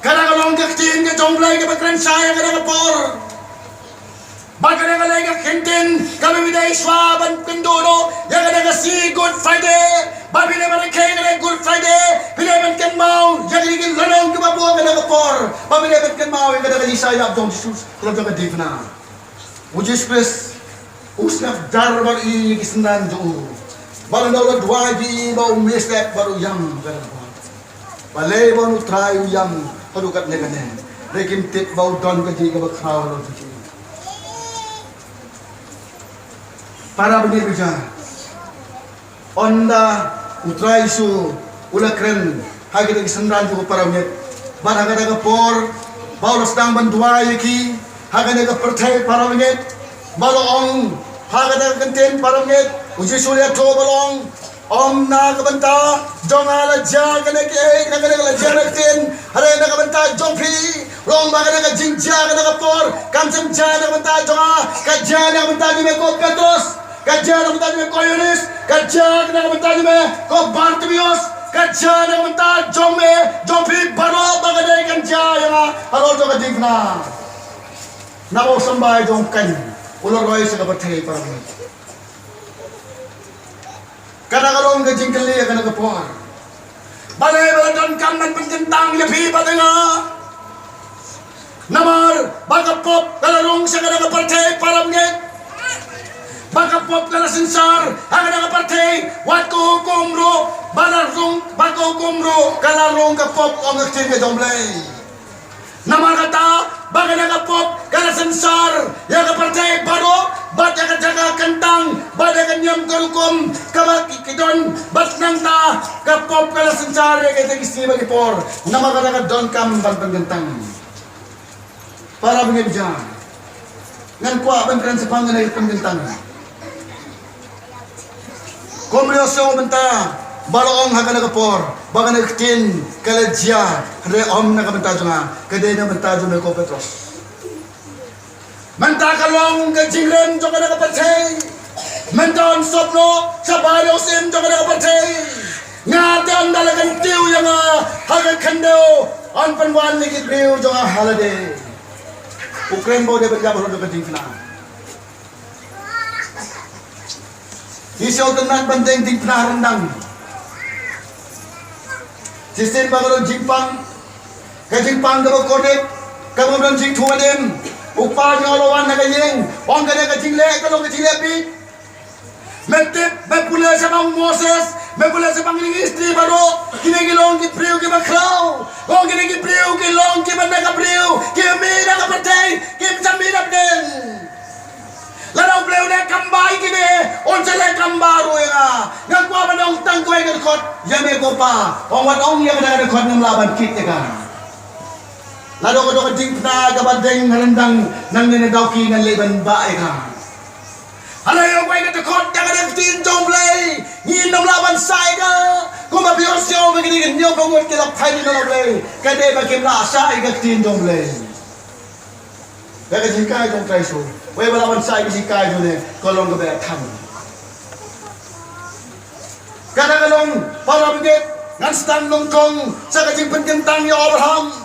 Kadang-kadang kaktiin ka jomblay ka pagkran saya kadang-kapor. Bagay-galay ka kintin, kami miday swaban pinduno, yang kadang si Good Friday, babi na marikay ka Good Friday, pinaban kan mau, yang ligin lalong kababuang kadang-kapor, babi na kan mau, yang kadang saya abdong Jesus, kalau ka div na. Ujis Chris, usnaf darbar i kisendan jo, baru daw dua di bau mislep baru yang kadang-kapor. Balay baru try yang padukat na ganyan. Rekim tip bau don ka di ka bakraw lo tuji. Para begini bija. Onda utray su ulakren hagi ng sandran ko para met. Bara ka por bau sedang bantuai ki hagi ng pertai para met. Balong hagi ng kantin para met. Uji sulia to balong Om na kabanta, jong ala jaga na kaya, nagana jaga tin, hare na kabanta jong pi, rong baga na jing jaga na kapor, kamsam jaga na kabanta jonga, kajaga na kabanta ni me ko Petros, kajaga na kabanta ni me Koyonis, kajaga na kabanta ni me ko Bartimios, kajaga na kabanta jong pi baro baga na kan jaga, haro jonga digna, nabo sambay jong kan, ulor roy sa kabatay para kadang-kadang ka jingkali ka nagapor. Balay baladon kaman pynkyntang yapi patinga. Namar bagapop kalarong sa kadagapartay paramngit. Bagapop kalasinsar ang kadagapartay wat ko kumro balarong bago kumro kalarong kapop ang aktin ka jomblay. Namar kata baga nagapop kalasinsar yang kapartay baro bat jaga kentang bada kanyam karukum kabak ikidon bat nang ta kapop kala sensare kay tagisi bagi por nama kada don kam ban pynkyntang para bagi bija ngan kwa ban kran sepang na pynkyntang komryo so benta Barong haga nagapor, baga nagtin, kalajya, re om nakamentajo nga, kade na mentajo na ko Petros. Mentakalong kajingren jo ka nakapatay, menton sopno, sa bayo sim jo ka nakapatay, ngate ang dalagang tiw yung haga kandeo, ang panwan ligit riw jo nga holiday. Ukraine bo de berjabah do kajing fina. Isiyaw tenang banteng ting fina rendang. Sistem bangun jingpang, kajingpang dapat kodek, kemudian jing tuanem, upah nyolowan nagayeng, orang kaya kajingle, kalau kajingle pi, metip, mepula sabang Moses, mepula sabang istri baru, kini kilong kipriu kibakrau, orang kini kipriu kilong kibanda kipriu, kimina kapertay, kimsamina pden. Lalu beliau nak kembali kini, once lek kembaru ya, ngak kuah menong tangkuai kerkot, yang mekopa, orang wadong yang ada kerkot ngelaban kita kan. Lalu kau kajing pernah kabandeng ngerendang nang nenedauki nang leban baik kan. Alah yang kau ingat kerkot yang ada ketin jomblay, ngin nang laban saya kan. Kau mabios yang begini kan, nyo bangun kita pay ni nang blay, kadai bakim lah saya ketin jomblay. Kaya jingkai jom traiso. Wei balawan saya kisi kai jone kolong ke tham. Kadang-kadang para bingit ngan stang nongkong sa kajing pynkyntang ya Abraham.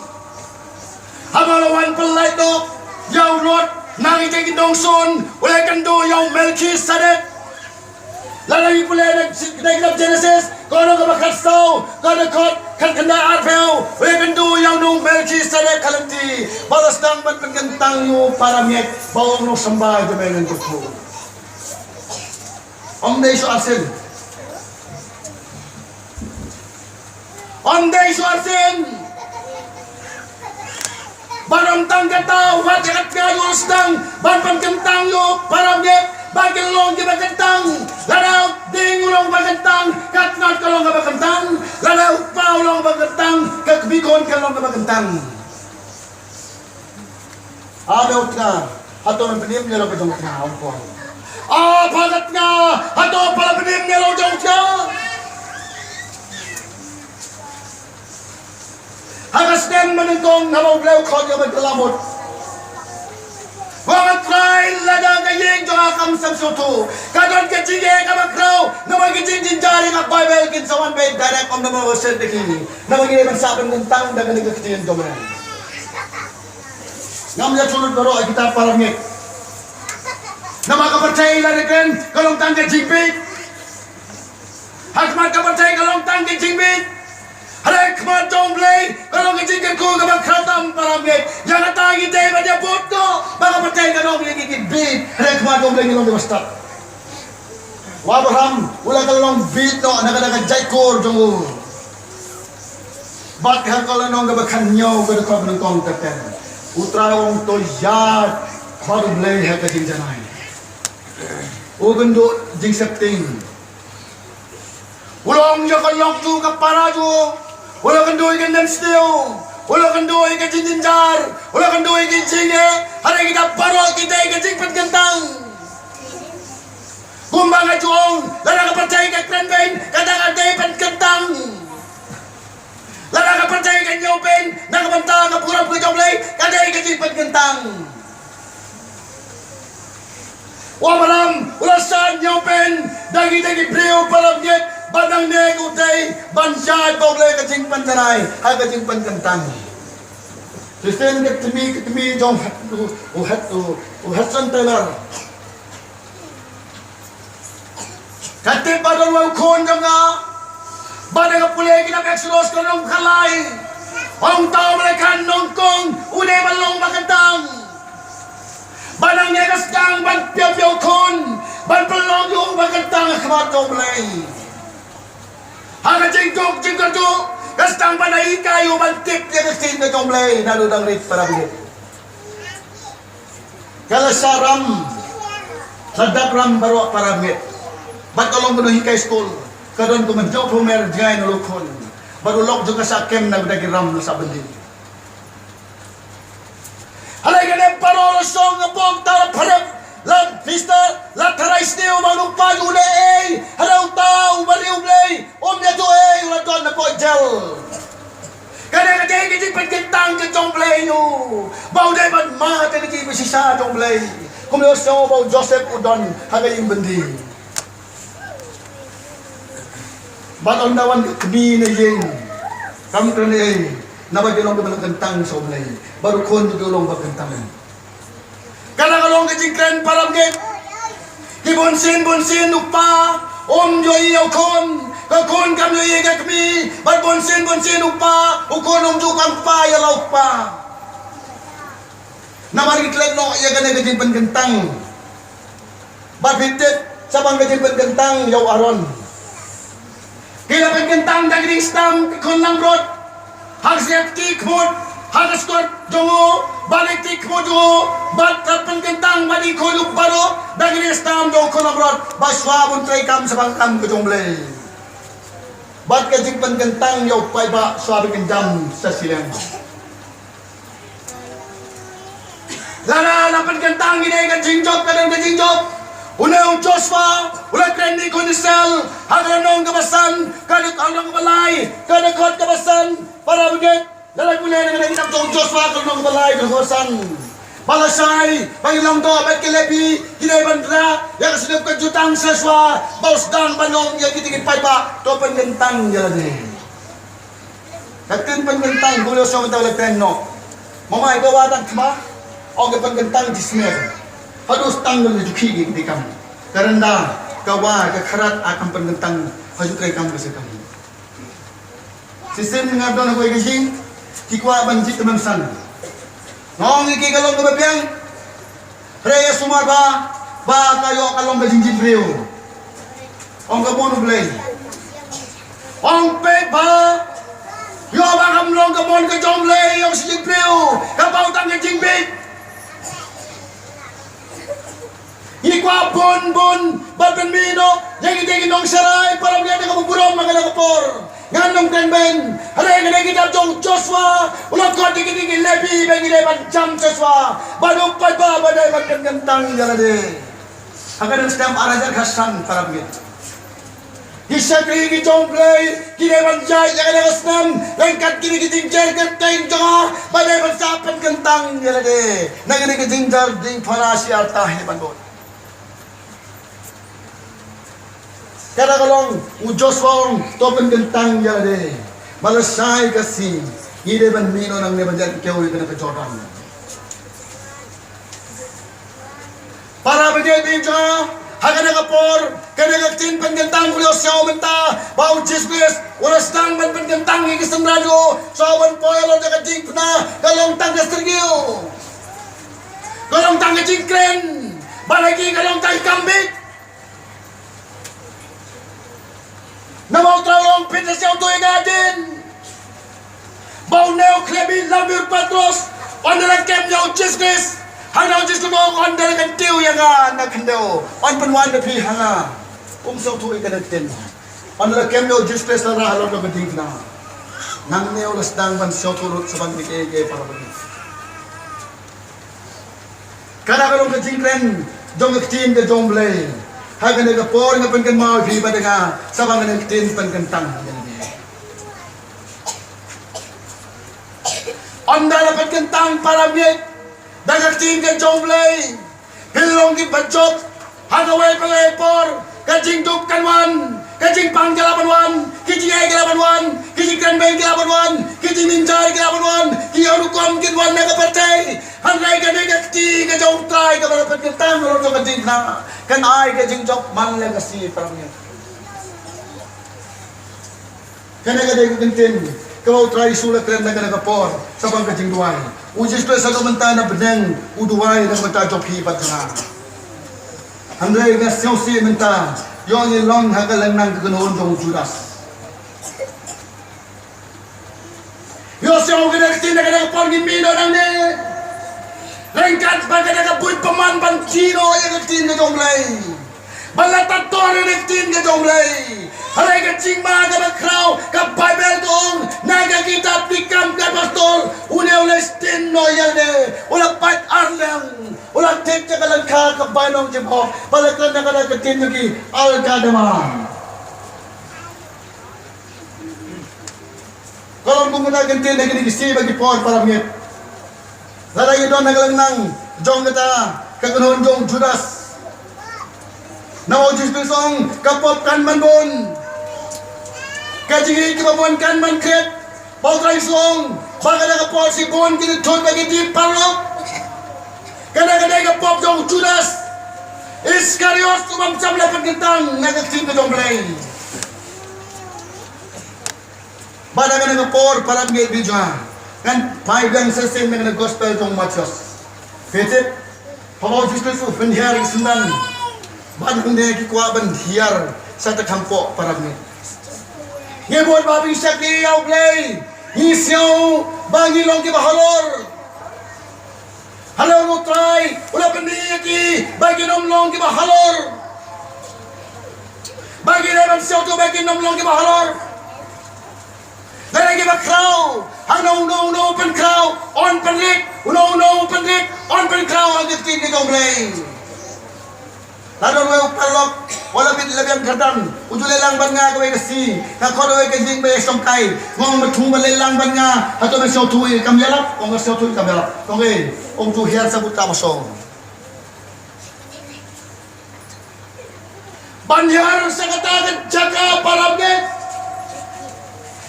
Hamalawan pelai dok yau rot nang ikay dongson ulay kando yau Melchizedek. Lalagi pula nag Genesis kono ka bakatsaw kono kot kanda arpeo ulay kando yau nung Melchizedek kalanti balas nang pynkyntang yu para miek bawang no sambay jumengan tuko. Omday so asin. Omday so asin. Barang tanggatau wajakat gayos dang ban pynkyntang yu para miek bagel long di bagentang ladaw ding ulong bagentang katnat kalong bagentang ladaw paulong bagentang kakbikon kalong bagentang adaw ka ato ang penim niya lang pajong ka ampon pagat nga ato pala penim niya lang jong ka hagas nem manengkong namaw blew kodyo magkalamot. Mga try ladang kayeng jong akam samsutu. Kadon kajige kabakraw na magiging jinjari ng Bible kin sa one bed direct om na mga wasel de kini. Na magiging magsabang ng tang daga nagkakitiyan domen. Ngam ya sulod baro ay kita parangit. Na makapercaya ladagan kalong tang kajingbit. Hakmat kapercaya kalong tang kajingbit. Harek matomblay kalau kejingkan ko kabang kratam parambit yang atagi day badia boto baka patay ka nong ligigit beat harek matomblay ngilong diwastak Abraham wala ka lang beat no nakadaga jaikor jongo bat ka lang nong gabakan nyo kada ka ng kontakten utraong to yat matomblay ha ka jingjanay ugundo jing septing ulong yo kalong tu ka parajo wala kang doy ka nansnew, wala kang doy ka jinjinjar, wala kang doy ka jinge, hari kita parol kita ka jing pynkyntang. Kumbang ka juong, lara ka patay ka krenben, kadang-kadang pynkyntang. Lara ka patay ka nyopen, nakabanta ka purap ka joblay, kadang ka jing pynkyntang. Wamaram, wala saan nyopen, dagi-dagi priyo palabnyet, badang negutay bansad boglay kajing pantanay ay kajing pynkyntang Kristen ketemi jong uhat santalar katip badang wang kon jong nga badang kapulay kinap exodus kanong kalay ang tao malakan nongkong uday balong makantang badang negas kang ban piyaw kon ban pelong yung makantang kamatong balay Hanga jengkok jengkok kastang panay kayo mantip ya kastin na jomblay naludang rit para bilit. Kala saram sadap ram baro para bilit. Bat kalong menuhi kay school kadon ko manjok humer jay nulukon. Barulok juga sa kem na dagiram na sa bandin. Halay ganep parolo song ngapong tarap harap la pista la tarais niyo manupag ulay haraw tao baliw blay omya ton na po gel. Kada kada kajing pagkintang ka jong play yo. Bau dai ban ma ta ni sisa jong play. Kumyo so bau Joseph Udon hagaying bandi. Bat on dawan kbi na yin. Kam krene na ba dilong ba kantang so play. Baru kon dilong ba kantang. Kada kalong kajing kren param ge. Ki bonsin upa om yo iyo kon. Kakon kami yung kami, bat bonsin upa, ukon jukang pa, yalaw pa. Namarikit lang no, iya ganay kajing pangkentang. Bat hitit, sabang kajing pangkentang, yaw aron. Kila pangkentang, daging stam, kon lang rot. Hagsiyat kikmod, hagaskot, jongo, balik kikmod jongo, bat pangkentang, balik koluk baro, daging stam, jongo kon lang rot. Baswa buntray kam sabang kam kajong blay. Bat kajing pangkentang yaw pay ba sabi kenjam sa silang. Lara na pangkentang ginay kajing job kadang kajing job. Una yung Joshua, ulang krendi ko ni Sel, hanggang nung kabasan, kadit ang balay, kadakot kabasan, para bigit, lalag muli na ganagin ang Joshua, kung nung balay, kabasan. Balasay, pangilang do, ba't kilepi, ginay bandra, yang kasinap kajutang saswa, baus dang banong, yang kitingin pay pa, to pangkentang yalan eh. Nagtin pangkentang, gulo sa mga tawag no. Mamay, gawatang kama, o pangkentang dismer. Harus tanggal na jukigi di kamu. Karena kawa kakarat akan pangkentang hajukai kamu kasi kamu. Sistem nga doon ako ikasing, kikwa banjit naman sana. Noong ikikalong kababiyang, Raya sumaba, ba kayo kalong gajingjit reo. Ang kabono blay. Ang pepa, yo ba kamlong kabon ka jong blay, yung sijit reo, kapautang gajingbit. Ikwa bon, balpen mino, yang itigin nong saray, para mga nakabuburong mga nakapor. Nganong tenben, halay nga kita jong Joshua, ulang ko dikit-dikit lebi, bagi leban jam Joshua, badong pa ba, baday magkagantang yalade. Hanggang ang stem arajan kasan para mga. Isa kaya jong play, kineban jay, yang ada kasnam, lengkat kini-kiting jay, kenteng jonga, baday magsapan kentang yalade. Nagani-kiting jar, ding panasi artah leban bon. Kada kalong Joshua topen gentang yade malasay kasi ide ban mino nang nebanjan keu ide na kajoran para bejeti jo hagana kapor kada gaktin pengentang kulio siao menta bau jisbes oras tang ban pengentang ikisan radio sawan poelo de kating pna kalong tang gastrigio kalong tang jingkren balagi kalong tang kambit. Namau trawang pintas yang tu ingatin. Bau neo klebi labir patros. Ondalan kem yang jisgis. Hangau jis kumong ondalan kan tiu yang nak kendeo. On penwan na pi hanga. Umsaw tu ikanatin. Ondalan kem yang jisgis na rahalong na badig na. Nang neo lasdang ban siyaw turut sa bangdik ege para badig. Kanakalong ka jingkren. Jong iktin ka jong blay. Hagan nga por nga pangkan mau hiba nga sabang nga tin pangkantang. Andala pangkantang para miet dagat tin ka jomblay hilong ki bajot hagaway pangepor kajing duk kanwan kajing panggalabanwan kijing ay galabanwan kijing kanbay galabanwan kijing minjay galabanwan kiyarukom kinwan nagapatay hangay ganagakti ka jomtay ka para pangkantang lolo ka din na kan ay kajing jok man legacy para miet kanaga ko kintin kau try sulat keren naga kapor sabang kajing duai ujis pe sa kamanta na beneng uduai na mata jok hibat na handai ga siosi menta yong ilong hagalang nang kaganoon jong judas yo siong kinakti naga kapor gimino nang ne lengkat baga naga buit paman pancino yang ketin na jong lay balatat to na ketin ka jong lay Haray ka chingma ka makraw ka Bible doong nagakita pikam ka pastor ule stin no yane ula pat arlang ula tek ka lang ka banong jimho balakran na ka nagatin yuki al kadama Kalau gumuna ganti lagi gisi bagi por para ngit. Lalagi don nagalang nang jong kata kagunhon jong Judas. Nawa Diyos Pilsong kapop kan man bon. Kajing kibabon kan man kret. Pau try song. Baka nakapop si bon kinitod bagi di parlok. Kadang-kadang kapop jong Judas. Iskariot umam camla pagkintang nagagsin ka jong blay. Bada ka nagapor para ngit bidya. Kan paigang sesem na gospel jong Matios. Fetip. Pau Diyos Pilsong penhiar isundan. Bada kang kikuaban hiyar sa takampo para ngit. Ngibon babing syakli yaw blay. Ngisiyaw bangilong kibahalor. Halo mo try, wala pandiyaki, bagi nomlong ki bahalor. Bagi naman siya to bagi nomlong ki bahalor. Dahil ki bakraw, ang no open crow, on panlik, no open lik, on pan crow ang gitkin ni gomblay. Lalo mo palok, wala bit labiang kadang, ujulay lang ban nga kaway kasi, nakodoy kajing bay songkay, ngong matumbalay lang ban nga, ato may siyaw tuwi kamyalap, o nga siyaw tuwi kamyalap. Okay, ong tuhiyar sa buta masong. Banyar sa katagan tsaka parabit.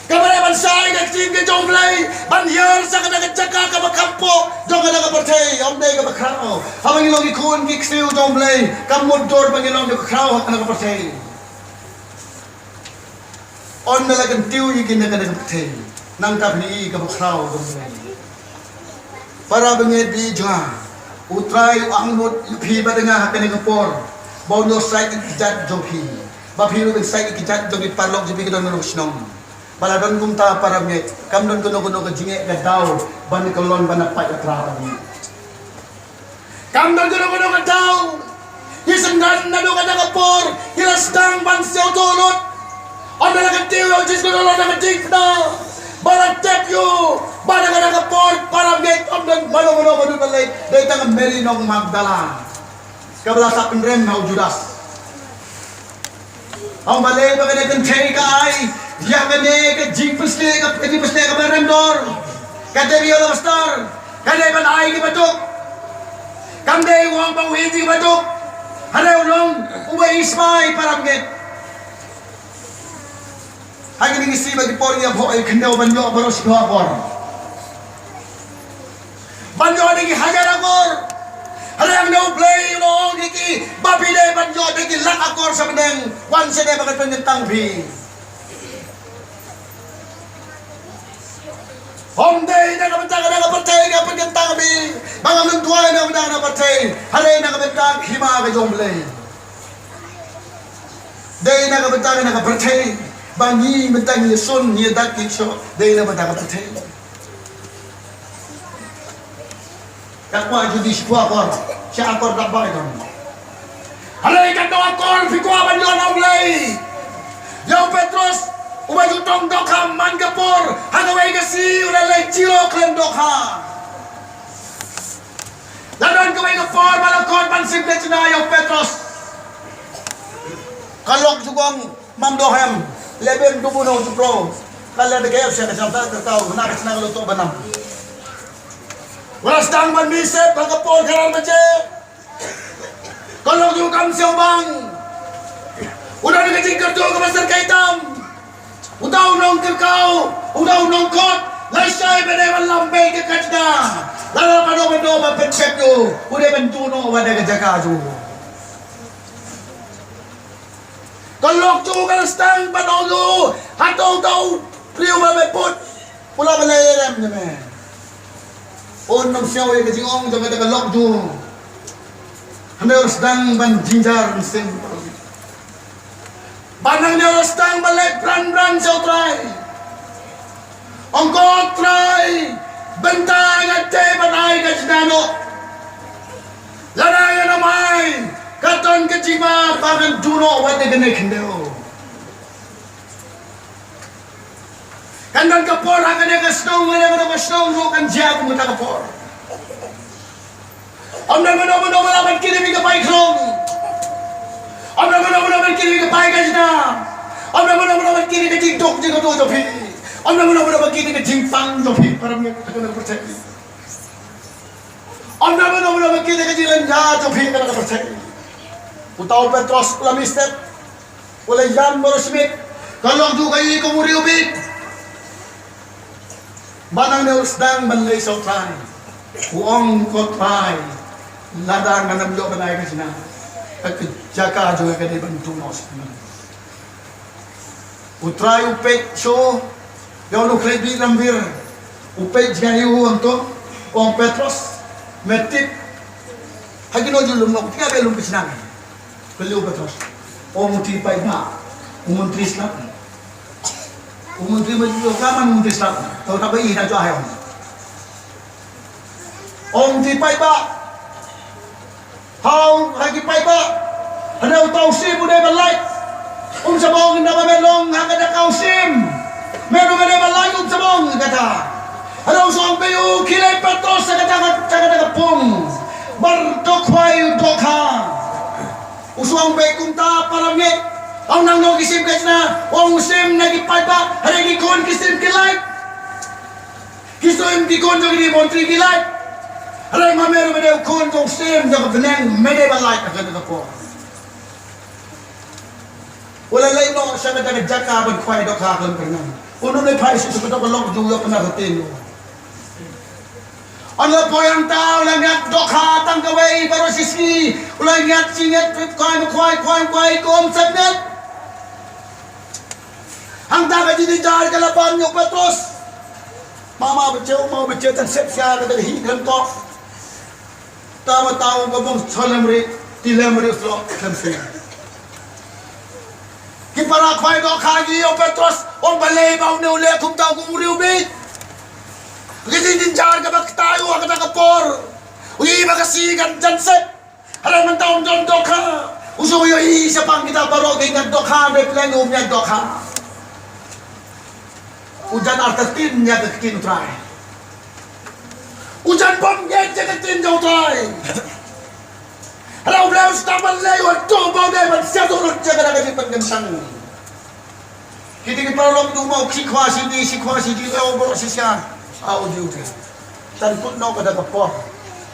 Kabalay bansay nagting ka jomblay. Banyar sa katagan tsaka kabakampo. Jong ka nakapartay, omday kabakrao. Habang ilong ikun, kiksiw jomblay. Kamudor bang ilong nakakrao, hak nakapartay. On nalagang tiw ikin na nakapartay. Nang kapni kabakrao jomblay. Para bangit bidya. Utray angot piba nga hakan ngapor. Bono say ikijat jomhi. Bapilo ben say ikijat jomhi parlok jibi kedon nung snong. Baladon kumta para bangit. Kamdon kuno ka jinge ka daw ban kalon ban pa atra. Kamdon kuno ka daw. Hisandan na do ka ngapor. Hilastang ban siyo tulot. On na nagatiw jis kuno na nagadik na. Balat tap you. Bada ka nakaport para bangit. Kamdon balo kuno balay. Dahil tanga Marinong Magdala. Kabla sa pinrem na Judas. Ang balay ba ka nagantay ka ay. Diya ka ne ka jing pasle ka maremdor. Kadari yola mastar. Kadari ban ay ki batuk. Kamday uang bang hindi ki batuk. Haraw nung ubay ismay para bangit. Hagi ning isi bagi por niya po ay kandaw banyo baro si Kuhapor. Banyo ning hajar akor. Halang no play no niki babile banyo niki lak akor sa meneng wan sene bagat penyentang bi. Homday na kabantang na kapatay ka penyentang bi. Mga lunduay na kabantang na kapatay. Halay na kabantang hima ka jomblay. Day na kabantang na kapatay. Bangi bentang yesun niya daki so. Day na kabantang kapatay. Kakwa judi sikwa akor. Siya akor dabang ito. Halay ka to akor. Fikwa ban yun ang lay. Yaw Petros. Umayutong dokha mangapor. Hangaway kasi ulalay chiro klem dokha. Lanon kaway kapor. Malakor pansimple na yaw Petros. Kalok sugong mamdohem. Leben dubuno supro. Kala de kaya siya kasamta tataw. Nakas na kaluto banam. Walas tang ban misep. Hangapor karal mace. Kalok yung kamsiyaw bang. Udah nagajing karto kamasar kaitam. Udaw nong kakao, udaw nong kot, laysay benewan lambay ke kajna. Lala pano mapenpep yo, udah bentuno wada kajaka jo. Kalok jo kalastang panolo, hataw daw, priyo mamepot, pula malayarem naman. On nang siyaw yung kajingong, jaga kalok jo. Handa yung sedang banjinjar, nsing Banang niya rastang balay bran sa utray. Ang kotray, bentay at te batay ka sinano. Lanayan namay, katon ka jima, parang duno, wate ganay kandeo. Kandan kapor, haka niya kasnong, wala ka kasnong, rukan siya kumuta kapor. Ang naman malaman kinibig ka paikrong. Om naman kini ka pai ka na. Om naman kini ka tiktok di ko to pi. Om na muna bagi ni kajing pang jopi para mga katakan percaya. Om na muna bagi ni kajing lanja jopi katakan percaya. Utaw Petros ulam istet, ulay Jan Morosmit, kalau juga ini kumuri ubik. Manang neusdang manlay sa utray, uong kotray, ladang nanamlo banay ka sina, at jaka juga ka di bantunos. Utray upet so, yaw nuklay di lambir, upet jaya uang to, uong Petros, metip, hagino julum no, tiga belum pisnang, beliau Petros, uong tipay na, umuntris lang. Umuntri majul kaman umuntri Islam. Tahu tak bayi nak jual ayam. Om di pai ba. Hau lagi pai ba. Ada tahu sim udah balai. Sabong nama melong hang ada kau sim. Meru ada balai sabong kata. Ada usong bayu kilai Petros kata pung. Berdokwai dokha. Usong bayu kumta paramit. Ang nang no kisim na, ang sim nagipay ba, hari gikon kisim kilay. Kisim gikon jo gini montri kilay. Hari mamero medew kon jong sim jo beneng mede balay ka kada ko. Wala lay no siya kada jaka ban kwai do ka kan pernan. Uno nay pai su ko lok jo yo kana rotin. Ano po yang tao langat dokha tang kawai baro sisi, ulangat singet kwai kom sabnet. Ang dapat dinidar kalaban yung Petros. Mama bacau tan sep siya kada higam to. Tama gabong salamri tilamri uslo kamsi. Kipara kwai do khagi yung Petros on balay baw ne ule kum taw kum uri ubi. Kasi dinidar ka baktayo ang kapor. Uy makasigan jan sep. Halang man taon don dokha. Uso yo isa pang kita baro dengan dokha de plan umnya dokha. Ujan artatin nya kekin utrai. Ujan bom nya kekin utrai. Kalau beliau setaman lewat tu bau dia bersatu rut jaga lagi pengendang. Kita perlu mau sikwasi di lewat borok sisia. Audio tu. Dan pun nak ada apa?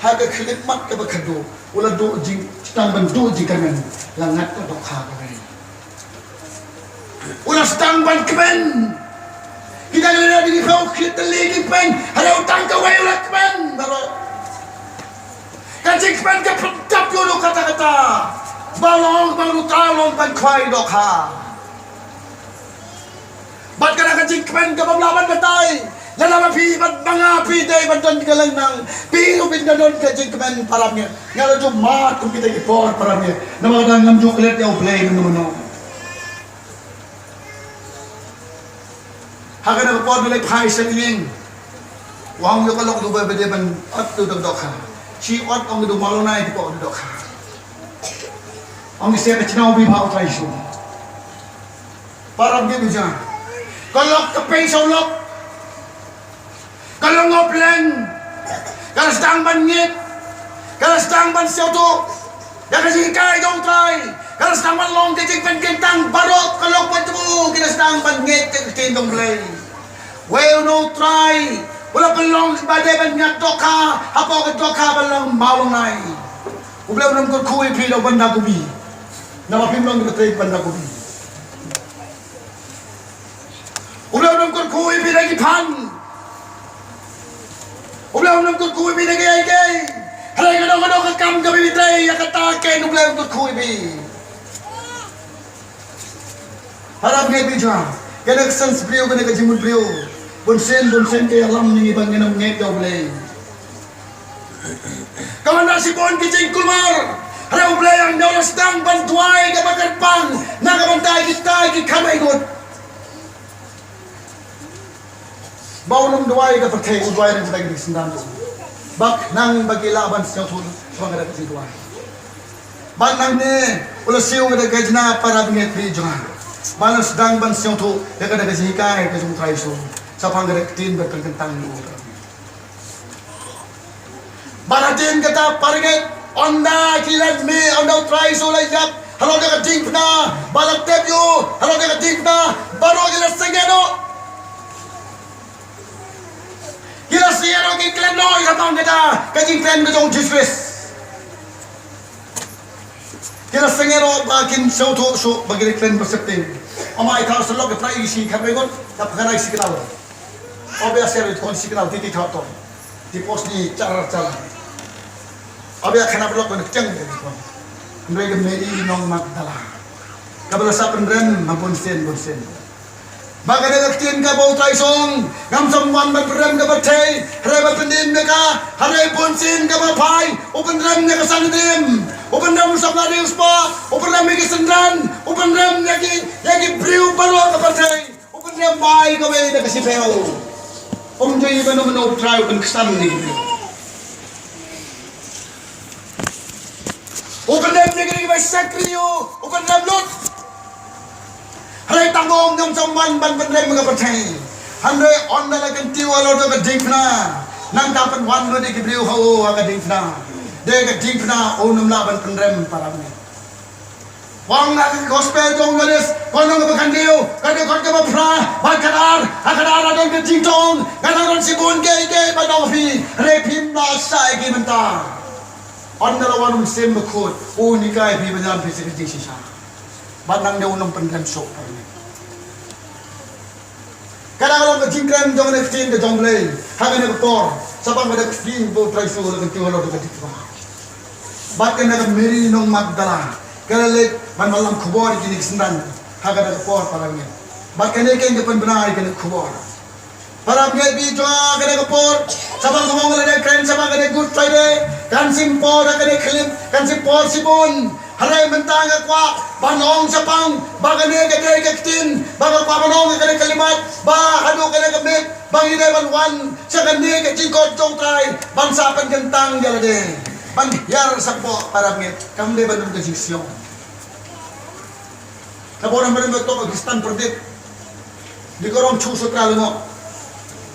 Harga khidmat ke berkedu. Ulah do jing sedang bendu jikamen langat untuk khabar. Ulah sedang ban kemen. Kita lihat di bawah kita lagi pen, ada utang kawai ulat pen, baru kajing pen kepentap jodoh kata-kata, balong talong pen kwai dokha, bat kena kajing pen kepelaban betai, lama pi bat banga pi day bantuan kelenang, pi upin gadon kajing pen paramnya, ngalo jumat kita import paramnya, nama orang ngamjuk lihat yang play menurut. Hagan ang pod nilay pay sa tiling. Wang yung kalok do bebe ban at do dokha. Si ot ang do malonay di po do dokha. Ang isya ka chinaw bi ba utay shu. Parang gitu dyan. Kalok ka pay sa ulok. Kalong oplen. Kalastang bangit. Kalastang ban siya to. Yakasi kay dong try. Kalastang ban long kajing pynkyntang barok kalok pa ito mo. Kalastang bangit kajing dong blay. Well no try. Wala palong badai ban ngat dokha. Apo ka dokha balang malonay. Ublaw nam ko kuwi pilo banda kubi. Nama pimlong ko trade banda kubi. Ublaw nam ko kuwi pinagi pan. Ublaw nam ko kuwi pinagi ay. Halay ka kam gabi bitay yakatake ublaw ko kuwi bi. Harap ngay bidya. Kaya sans beliau kena kajimul beliau. Bonsen kaya alam ng ibang ganang ngay doble. Kaman na si Bon kicing kulmar. Haraw blay ang naulas dang bantuay kabakarpang. Nakabantay kita kamay gut. Baulong duway kapatay udway rin sa tagig sindang. Bak nang bagilaban sa tulong sa mga dapat si duway. Bak nang ni ulas siyo nga dagay na para bingit video nga. Balas dang ban siyong to, kaya kasi hikay kasi mong traiso sa panggarektin berkentang mo. Baratin kata parigay, onda kilad me, onda traiso layap, halo ka ting na, balag tebyo, halo ka ting na, baro ka sengeno. siya ro klan no sa tong kita kajing klan ko jong Jesus. Kira sengero bakin sauto so bagi klan berseptin. Ama ita selok ke prai isi kabengon tap kana isi kenal. Obya seri kon isi kenal titi thot. Di pos ni cara. Obya kana blok kon ceng ke kon. Mereka meri nong magdala. Kabala sa penren mampun sen. Baga nagtin ka bau traisong ngam samwan berem ka batay reba pendim ka hare ponsin ka mapai open ram ka sandim open ram sabla deus pa open ram ka sendran open ram yagi briu palo ka batay open ram bai ka we ka sipeo joy bano try open kesam ni open ram ni ka sakrio open ram lot Hari tanggung jom samban ban bandai mga percaya. Handai on na lagan tiwalo do ka dingna. Nang dapat wan lo di kibriu ho aga dingna. De ka dingna onum laban pendrem parami. Wang na gospel jong galis kono ka bakandiu kado kon ka bapra bakadar akadar adon ka jingtong kadon sibun ge banofi repim na sai gi menta. On na lawan sim bakut unikai bi banyan fisik sisa. Banang dia unang pendem sok parmi. Kadang-kadang kejingkran jangan ekstrim ke jonglei, hagan ke por, sabang ada ekstrim bo traisu le ke tiwalo ke tikwa. Bahkan ada meri nong magdala, kalau le ban malam kubor kini kesendan, hagan ke por parmi. Bahkan le ke penbenar ke kubor. Para pengen bicara ke por, sabang ngomong le keren sabang ke good Friday, kan simpor ke klip, kan simpor sibun. Harai mentang kwa banong Shaphang bagane ke ketin baga kwa banong ke kalimat ba hadu ke kemit bangi dai ban wan sagane ke jingkot jong trai ban sa pynkyntang jalade ban yar sapo para ngit kam de banun ke jiksyon kabora man to Pakistan perdit di korong chu sutra lo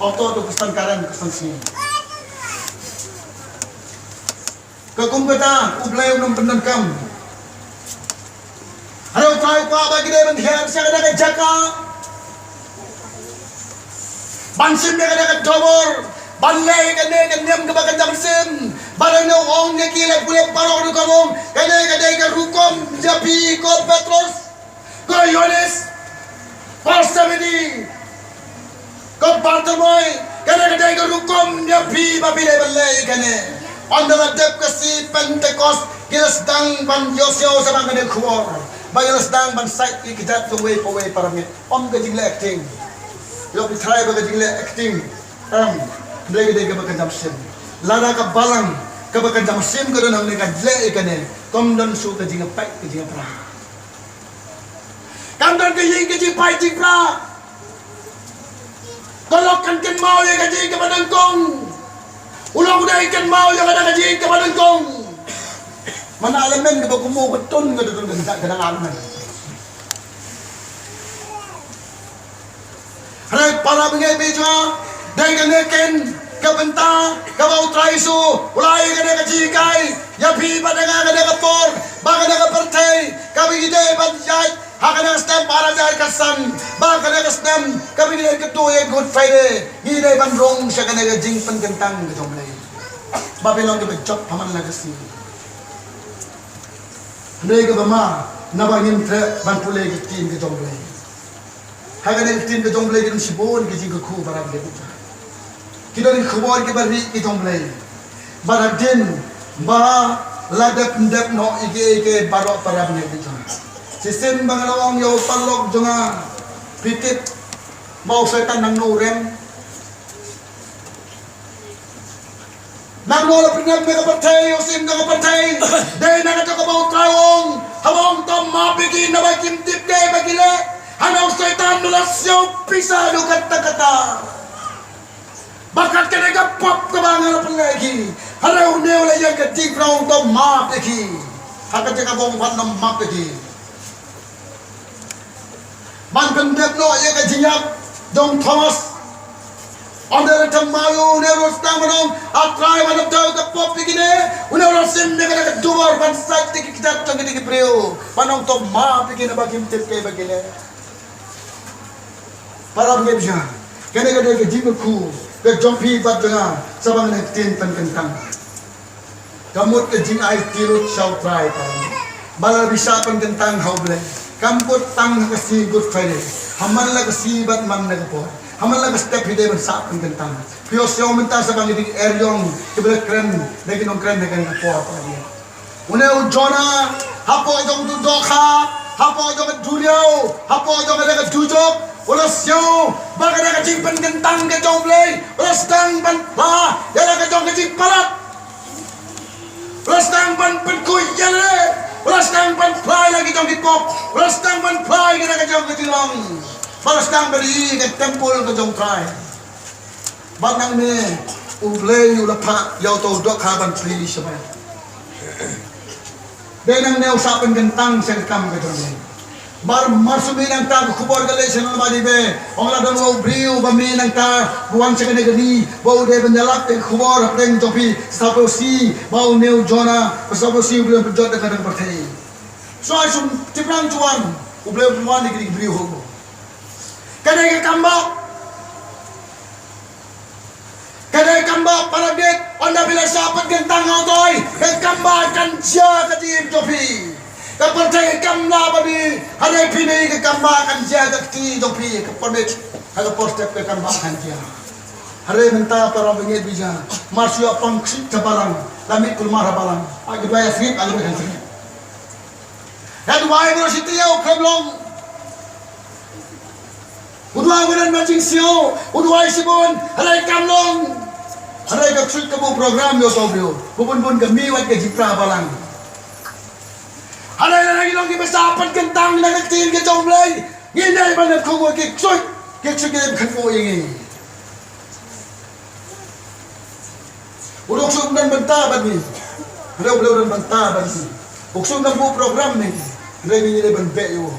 auto to Pakistan karan kesan sini kekumpeta ublay unang penangkam. Halo try kwa bagi dia bantian siya kada jaka. Bansim dia kada dobor. Banlay kada nyam ka bagan jamsim. Barang no ong ne kile pule paro ru kamong. Kada rukom japi ko Petros. Ko Yones. Parsavidi. Ko Bartamoy. Kada rukom japi babile banlay kane. Andala dep kasi Pentecost gilas dang ban yosyo sa mga kuwor. Bagilas dang ban site ikidat to way para mit. Ka jingle acting. Yo try ba jingle acting. Blay de ka bakandam sim. Lara ka balang ka bakandam sim ka nang ngadle ikane. Kom don su ka jingle pai ka jingle pra. Kam don ka jingle pai jingle pra. Kolok kan mau ya ka jingle badangkong. Ulang udah ikan mau yang ada kaji ke badangkong. Mana alamen ke bakumu beton ke duduk kadang alamen. Hari para bengai beja dengan neken ke benta ke bau traisu ulai ke kaji kai ya pi pada ke por baga ke pertai kami ide banjai hakana stem para jar kasan baga ke stem kami ide ketua good Friday ide bandrong siya kana jing pynkyntang ke jomlai Babylon ke job paman lagasi. Mereka bama nabangin tre banpule ke tim ke jomblay. Hagan ke tim ke jomblay ke sibon ke jing ke khu barang ke puja. Kita ni khubor ke bari ke jomblay. Baradin ba ladap ndap no ike barok parab ne ke jom. Sistem bangalawang yo palok jonga pitit mau setan nang nurem. Nang lola pinag mega patay usim ka patay day na ka bau trawong hawong tom mapigi na bakim tip kay bagile hanaw setan nulasyo pisado kata bakat ka nega pop ka bangal palagi haraw neo la yang ka deep round tom mapigi hakat ka bong pan nam mapigi man pendek no ya ka jinyap dong Thomas Onder tamayo neros tamanong atray manap daw ka pop begini uneros sim ne kada dumar ban sat kita tong di preo panong to ma begini bagim tip kay bagile para ngebja kene kada ke jimu ku ke jompi bat dengar sabang nak tin pynkyntang kamut ke jing ai tirut shau try kan bala bisa pynkyntang hau ble kamput tang ke si good friday hamal la ke si bat man na po hamal la ke step hide ban sa pynkyntang pio sio menta sabang di eryong ke ble kren lagi non kren kan po pa dia une ujona hapo jong du dokha hapo jong duriau hapo jong ada ke dujok ulas yo baga ada ke pynkyntang ke jong ble ulas tang ban pa ya ada ke jong ke palat ulas tang ban kuy ya le ulas tang ban fly lagi jong pop ulas tang ban fly ke jong ke long ulas tang beri ke temple ke jong try banang ne uble ulapa yau to dokha ban tri siapa denang neu sa pynkyntang sen kam ke jong bar marsumi nang ta khubor gale senal badi be ongla don wo briu ba mi nang ta buan sekene gani bo de benjalak te khubor apeng jopi saposi bau neu jona saposi belum berjot dengan kadang perthai so asum tiplang chuan uble buan di briu ho kadai kamba para det onda bila sa pynkyntang ngotoi kamba kan sia kati jopi kapartai kamla babi hari pini ke kamba kan jaga ti dopi ke permit kalau postep ke kamba kan dia hari minta para bengit bija masuk apang sip cabalang lami kulmar balang agi bayar sip agi kan sip dan wai bro sitiau keblong udua gunan macing sio udua sibon hari kamlong hari ke sip ke program yo tobio bubun kami wat ke jipra balang Halay na nagilong ibasapan kentang nagagtiin ka jong blay. Nginay ba nagkukuha kiksoy? Kiksoy ka nagkukuha yung Uruksog ng bantaban ni. Ulaw ng bantaban ni. Uksog ng buong program ni. Ulaw nila bantayo.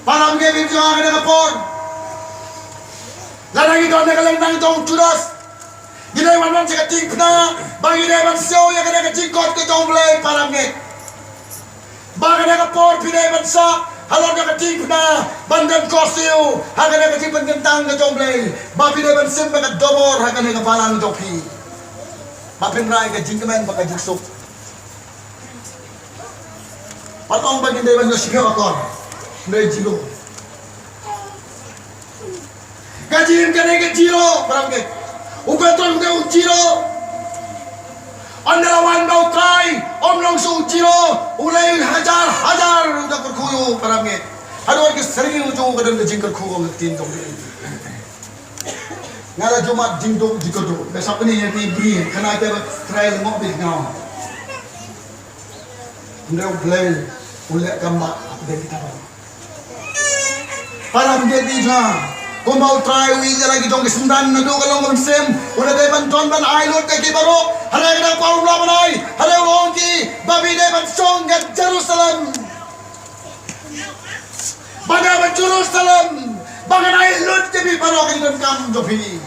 Parang gawin siya akin ng apon. Larang ito nagalangtang itong chudas. Ginaywan man sa kating na. Bang ginaywan siya yung kating-kot ka jong blay. Parang gawin. Baka nakapor pinay bansa halon nakating na bandang kosiyo haka nakating pynkyntang na jomblay ba pinay bansim baka dobor haka nakapalang dopi ba pinray ka jingkaman baka jiksok patong bagi day ban yosipyo akor nday jilo kajing ka nai ka jilo barangkit upetron ka jilo Andalawan bau try, long su jiro, ulai hajar udah berkuyu paramit. Aduh ke sering uju kadang jingkar kuyu ngetin dong. Ngala Jumat jingdong jikodo, besok ni yang tibi, kena ada trial mobil ngau. Udah ulai gambar apa dia kita bawa. Param dia bija. Kung mau try uwi lagi jong kesendan nado kalong konsem udah day ban ton ban ailot kay baro halay na paul labanay halay wongi babi day ban song at Jerusalem baga ban Jerusalem baga ailot kay baro kay don kam jopi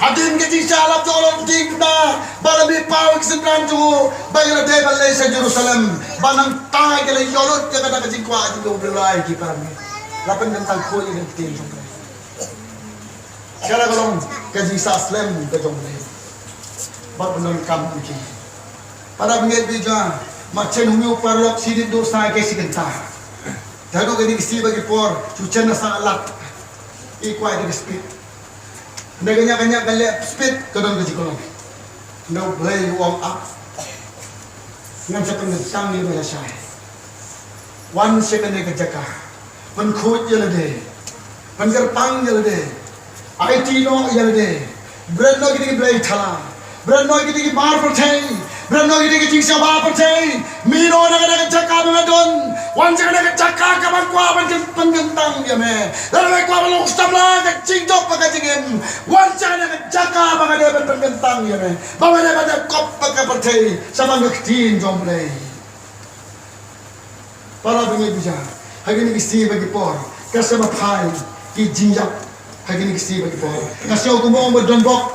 hadin ke salap jolong ting na balabi pau kesendan jo baga day ban lay sa Jerusalem banang tay kay yolot kay kada kajingkwa jing obrelay ki parami lapan tentang ko yung tin jong Kala kalong kajing sa slam ka jong lay. Ba't benon kam uki. Para bingit bija machen humiu parlok sidip do sa kay sigenta. Dado gani kisi bagi por chuchen na sa alat. Ikwai di speed. Ndaganya kanya kale speed kadang gaji kolong. No play warm up. Ngam sa pangitang ni ba siya. 1 second ka jaka. Pan khoj yala de. Pan garpang yala de. IT no yelde bread no gidi blay thala bread no gidi bar perthai bread no gidi jingsa ba perthai mino na chaka ba don wan jaga na chaka ka ban kwa ban pynkyntang ya me la kwa ban ustabla ka jingdok pa ka jingem wan jaga na chaka ba ka ban pynkyntang ya me ba ba ba kop pa ka perthai sama ngtin jomblay para bingi bija hagini gisti bagi por kasama phai ki jingjak Hagini kisi bagi po. Kasyo kumo mo don bok.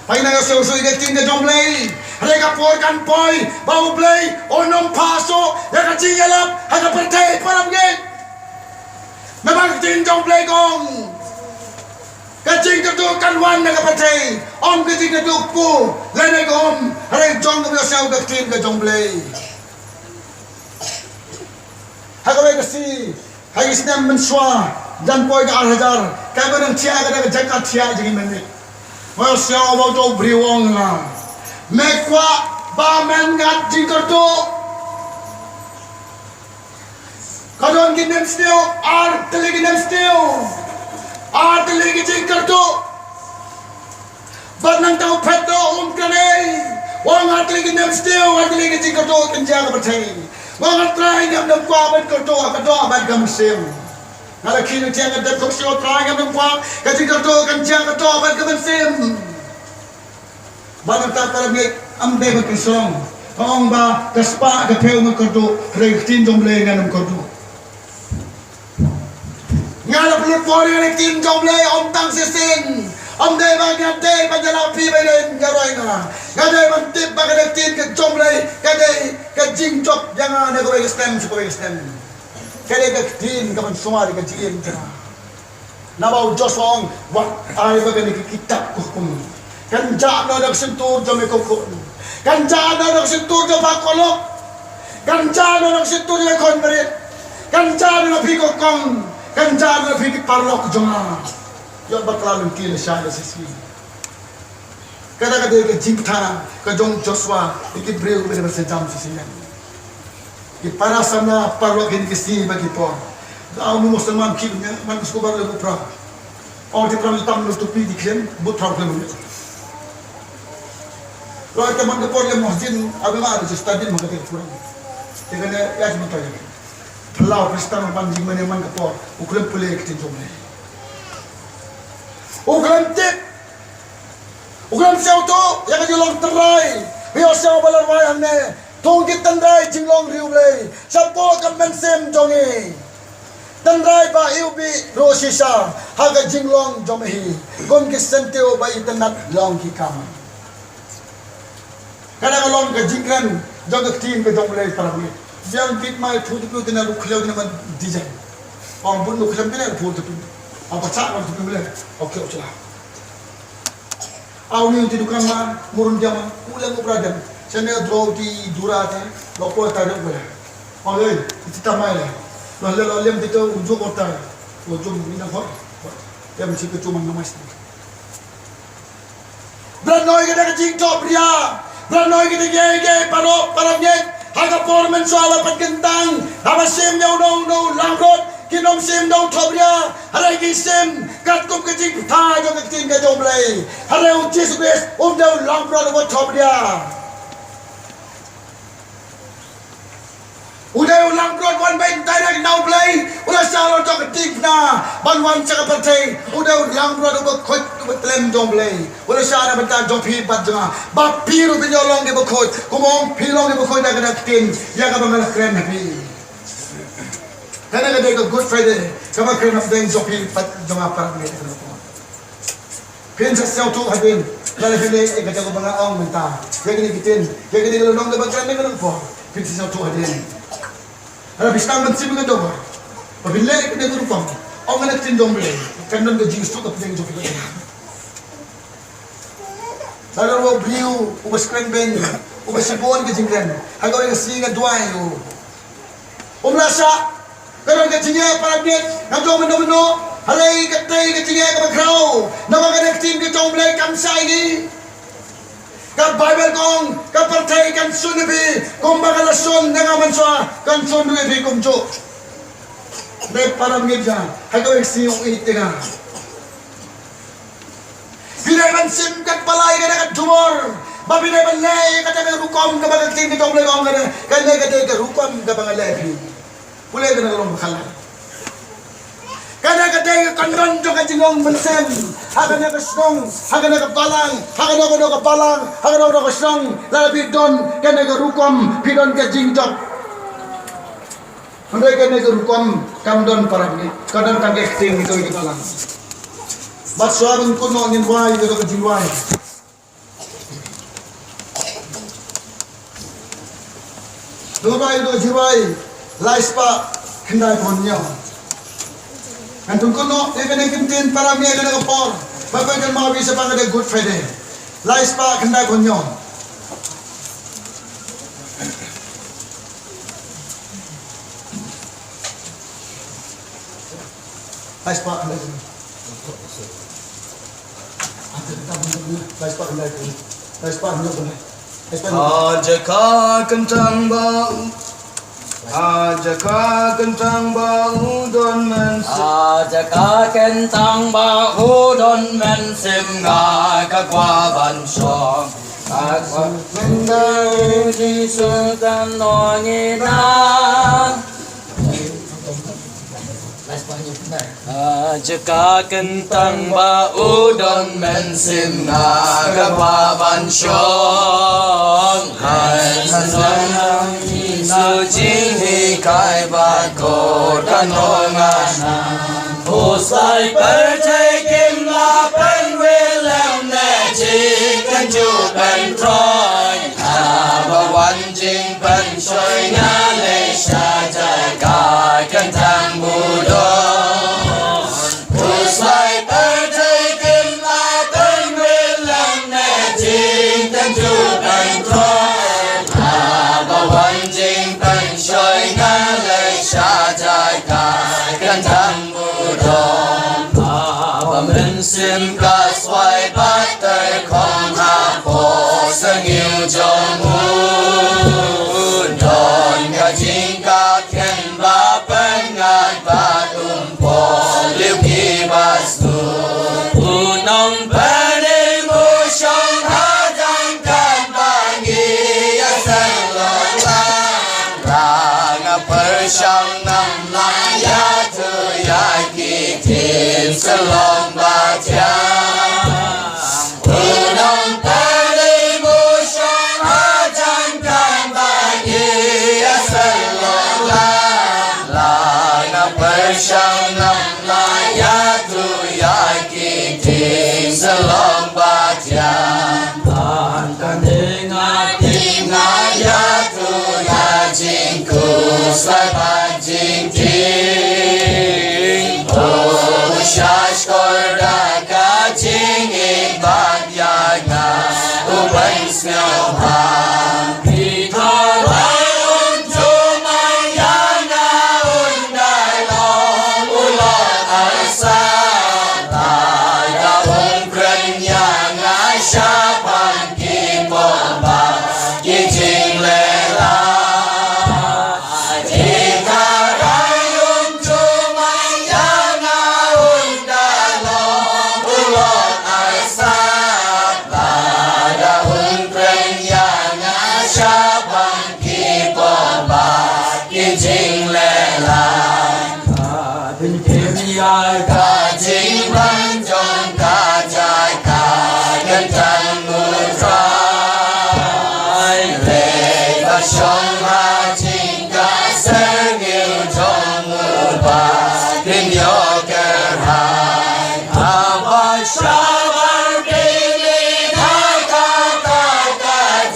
Pag nagaso so igating na jomblay. Rega por kan poy bau play onom paso ya kaciyalap haga pertay param gate. Nabang tin jomblay kong. kajing tu kan wan nak patai om kajing tu pu lain om hari jong kau siapa kajing ke jong belai hagawe kasi hari senam mensua dan poi ke al-hajar kau nak cia ke jaga cia jadi menik kau siapa bau tu beriwang lah mekwa ba men ngat jing tu kadon ginem still ar teleginem still ar telegi jing tu Banang tahu pedo kanai, wang atli ginem still atli gijing kerto kenjaga bertai, wang atrai gam dam kwa ban kerto ban gam sim, ngala kini tiang dam koksio atrai gam dam kwa gijing kerto kenjaga ban gam sim, banang tahu parami ambe berkisong, ong ba kaspa kapeu kerto rektin jomble ngam kerto, ngala pelut pori rektin jomble om tang sesing. Om day bagian day panjang pi belen garoi nga, gadai mantip bagian tin ke jomlay, gadai ke jing job jangan nak kau extend supaya extend, gadai ke tin kapan semua di kejien kena, nabau josong wat ay bagian ke kitab hukum, kan jangan nak sentuh jomai kokon, kan jangan nak sentuh jomai kolok, kan jangan nak sentuh jomai konberit, kan jangan nak pergi kokong, kan jangan nak pergi parlok jomah. Yang bakalan mungkin saya sisi. Kadang-kadang ke jingta, ke jong Joshua, ikut beliau benar bersejam sisi yang. Di para sana parlok ini kesi bagi por. Kau Muslim kibnya, man skubar lebu pra. Orang di perang hitam lu tupi dikirim, butrau kelu. Kalau teman kepor yang masjid, abang ada stadion maka kita kurang. Dengan ya cuma tanya. Pelau Kristen panjang mana man kepor, ukuran pulih kita jomlah. Ukram tip, ukram siapa tu yang kau long terai, biar siapa balar wayang ne, tunggu terai jinglong riulay, siapa kamen sem jongi, terai ba iubi rosisa, haga jinglong jomehi, kon kisentio ba itenat long kikam. Kadang long ke jingran, jogak tim ke jonglay parabi, yang bit mai putih putih na luklau ni man design, orang pun luklau ni na putih putih. Apa cak orang tu boleh? Okey, okey lah. Awak ni untuk dukan mana? Murun jama, ulang ubradam. Saya ni draw di dura tu, lokal tak ada boleh. Okey, kita mai lah. Lalu lem kita ujung otak, ujung ni nak hot. Dia mesti kecuma nama istri. Beranoi kita kecing top dia, beranoi kita gay parok nyet. Harga formen soal pynkyntang, apa sim jauh langrot. Kinom sim dong tobria, hari kisim kat kum kecing thai jom kecing ke jom lay, hari uji sukses jauh langkra buat tobria. Udah langkra buat baik thai nak nau play, udah salah jom kecing na, banwan cakap percaya, udah langkra buat kot buat lem jom lay, udah salah bentar jom pi bat jengah, bap piru penyolong ke buat kot, kumong pilong ke buat kot nak kena kecing, ya kau mengalah keren happy. Kadang-kadang ke Good Friday, kamu kena fdeng jopi pat joma parang ni kita lupa. Prinsip siapa tu hadin, kalau pilih kita jago bangga orang mentah, yang ini kitin, yang ini kalau nong dapat keren ni kita lupa. Prinsip siapa tu hadin. Ada bistang mesti begitu ber. Apabila kita lupa, orang nak kitin dong beli, kan nong kejis tu tak fdeng jopi lagi. Lalu orang beliau, ubah keren ben, ubah sibon kejing keren, agak orang singa dua itu. Rasa. Kalau kecingnya para dia, ngajong mendo, hari ketai kecingnya ke berkrau, nama kena tim ke jom belai kamsa ini, ke Bible kong, ke partai kan sun lebih, kong bakal sun dengan mansua, kan sun lebih kumjuk. Dari para media, hagawai siung ini tengah. Bila kan sim kat balai kena kat tumor, babi dah balai kata rukom ke bakal tim ke jom belai kong kena kata rukom ke bakal lagi. Boleh kena orang berkalah. Kadang-kadang kandang juga jengong mensem, hakana kesong, hakana kepalang, hakana kepalang, hakana kesong, lalu bidon kena kerukom, bidon ke jingjok. Mereka kena kerukom, kamdon parang ni, kadang tak acting itu di palang. Basuhan kuno ngin wai itu ke jinwai. Dua itu jiwai. Lais pa kendai konyo. Antung kono dia kena kentin para mia kena kepor. Bapak kan mau bisa panggil ada Good Friday. Lai spa kendai konyon. Lai spa kendai konyon. Lai spa kendai konyon. Lai spa kendai. Ajaka kentang bau, ajaka kentang bau don men. Ajaka kentang bau don men sim ngai ka qua ban song. Ak mendai di sultan no ni na. Ajaka kentang bau don men sim ngai ka qua ban song. Hai san Su chính hi khai ba cô ca nô nga na Hồ sai bơ chai kim la bên quê lem nè chi căn chu bên trôi ba quan chính bên soi nga lê sa chai ca căn thang bù đô Hồ sai bơ chai kim la bên quê lem nè chi căn chu bên trôi Soi ngã lệ xa trái cài căn thang mù đồn Và mình xin ca xoay bát tới không hạ phổ Sơn yêu cho mù đồn Cả chính ca khen ba bên ngài ba tùm phổ Liêu kỳ ba xu nông bê đi mù sông hạ chẳng can ba nghi sân lộn Persang nam la ya tu ya ki tin salom ba cha Unong pali mu shong ha chan kan ba ye salom la na persang nam la ya tu ya ki tin salom ba cha An kan ting ya tu ya jing ku Sai ban jing ting Oh shash kor da ka jing in ban ya nga Uban smell ha Pi tha rai tu mai ya nga un dai long Ulong arsa Lai da kren ya nga Shaphang kim bom ba Yin jing le la Cả chính văn trong cả trái cả nhân thân mưa trái lệ và sông hà chính cả sẽ nhiều trong mưa và đến nhỏ kẻ hai và sao văn đi đi thái cả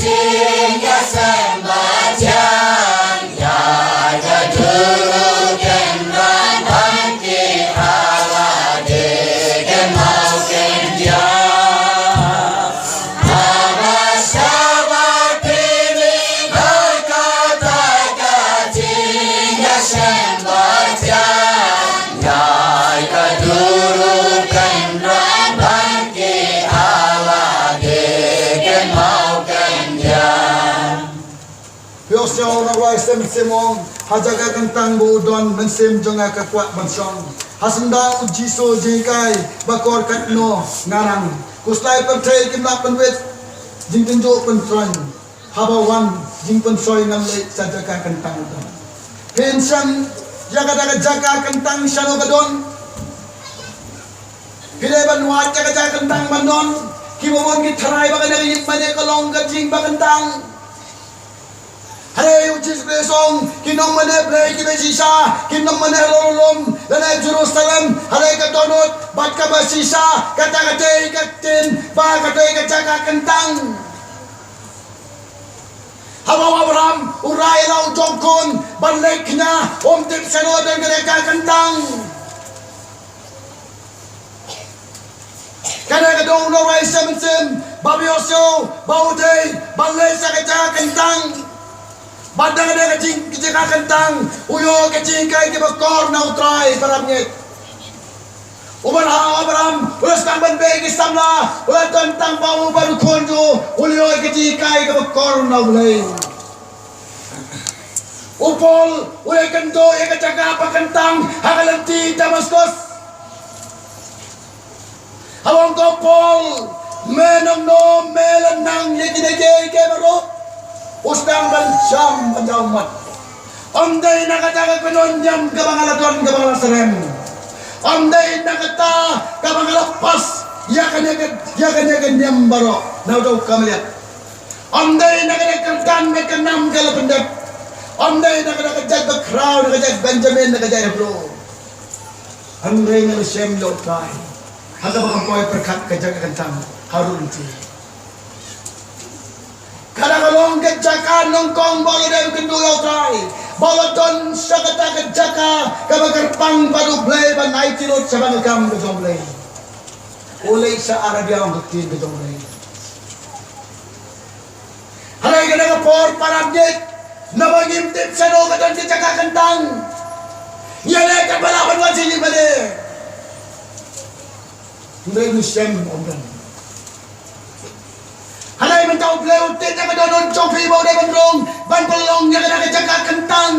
chính cả xem mà chàng dài cả thứ kèm ra thân kia Piosyo na wai sem semong hajaga kentang budon mensim jonga kakwat bansong hasenda ujiso jengkai bakor katno ngarang kuslai pertai kimlap penwet jing tunjuk pentron habawan jing pensoy ngam le sajaga kentang udon pensam jaga kentang shano gadon pile banwat jaga kentang bandon kimomon ki tharai bagan yip mane kalong gajing bakentang Hare ucis besong kinong mane play kibesisa kinong mane lolom lana Jerusalem hare katonot bat kabasisa kata katay katin ba katay kacaka kentang Hawa Abraham uray law jongkon balik na tip sanod ang kantang Kana kadong no rai semensim, babiosyo, bautay, balay sa kaja kentang. Badang ada kajing kaja kentang, uyo kajing kay kibakor na utray paramnyet. Uban ha Abraham, ulas kamban begi samla, ulas kentang bau baru konjo, uyo kajing kay kibakor na ulay. Upol, uyo kento, kajaga pakentang, hakalanti Damaskus. Hawang kopol, menang no melanang yekinege kemaro, usdang bansyam panjaumat. Amday nakataga penon jam kabangalaton kabangalasarem. Amday nakata kabangalapas yakan jam baro naudau kameliat. Amday nakatakan mekanam kalapendap. Amday nakatagad bakraw nakatagad Benjamin nakatagad bro. Amday nakasem lotai. Hada bakapoy perkat kajaga kentang harun ti. Kadang-kadang kejakan nongkong balo dan kenduyau trai. Balo don sakata kejaka kabakarpang padu blay banai tilot sabang kam kejong blay. Oleh sa Arabia ang buktin kejong blay. Haray kadang por parabjek nabangimtip sa no kadang kejaka kentang. Yale kabalaban wajib bade. Hindi Muslim orang. Halay man tao play utit na kadonon chopi mo na bandrong ban palong niya kada kajaga kentang.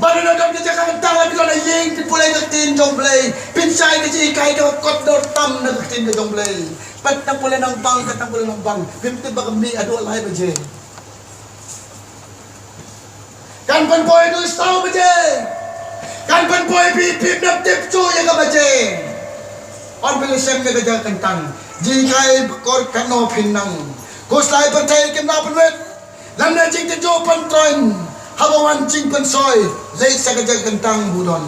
Baru na daw kajaga kentang labi ko na ying pipulay katin jong play. Pinsay na si ikay daw kot dor tam na katin jong play. Pat na pulay ng bang katang pulay ng bang. Pimti ba kami ado alay ba je? Kan pan boy do staw ba je? Kan pan boy pipip na tip chu ya ka ba je? On bilisem me kajaga kentang. Jikay kor kano pinang. Kuslay pertay kem na penwet. Lam na jing tejo pantroin. Habawan jing pensoy. Lay sa kajaga kentang budon.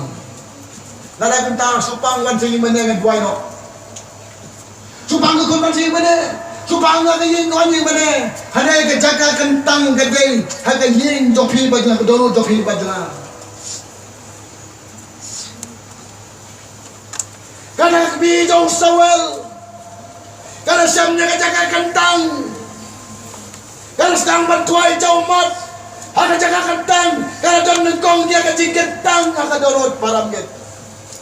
Lalay kentang supang wan sing mene ngan buay no. Supang ko wan sing mene. Supang nga yin wan sing mene. Hanay kajaga kentang gagay. Hagay yin jopi bajla kodoro jopi bajla. Kana bijong sawel. Kana siyamnya kajaga kentang. Kana sedang bertuai jaumat. Haka jaga kentang. Kana don nengkong dia kajing kentang. Haka dorot paramget.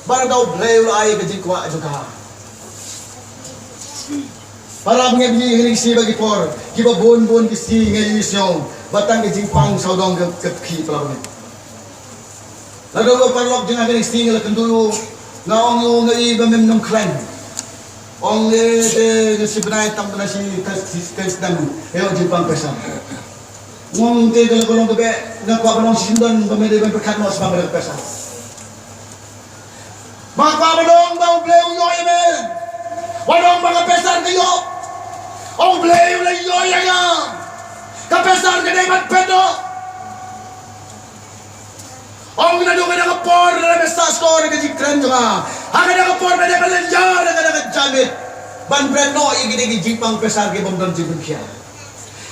Baru daw breu ay kajing kuwa juga. Paramget biji hiling si bagi por. Kiba bon kisi ngayon isyong. Batang kajing pang saudong kepki paramget. Lalu parlok jangan hiling si ngalakan dulu. Ngaong yung ngai bamem nong klan. Ong si benai tam na si tes dan eo jipang pesam. Ngong te kalau kolong kebe na kwa balong sindan bamede ban perkat no sebang ber pesam. Mak pa balong bau bleu yo ime. Walong bang pesar kayo. Ong bleu la yo ya. Ka pesar ke dai mat pedo. Ong na dong na kapor na besta skor ke jikran juga. Haka na kapor na balenjar na jamit. Ban breno igidi jipang pesar ke bom don jibun kia.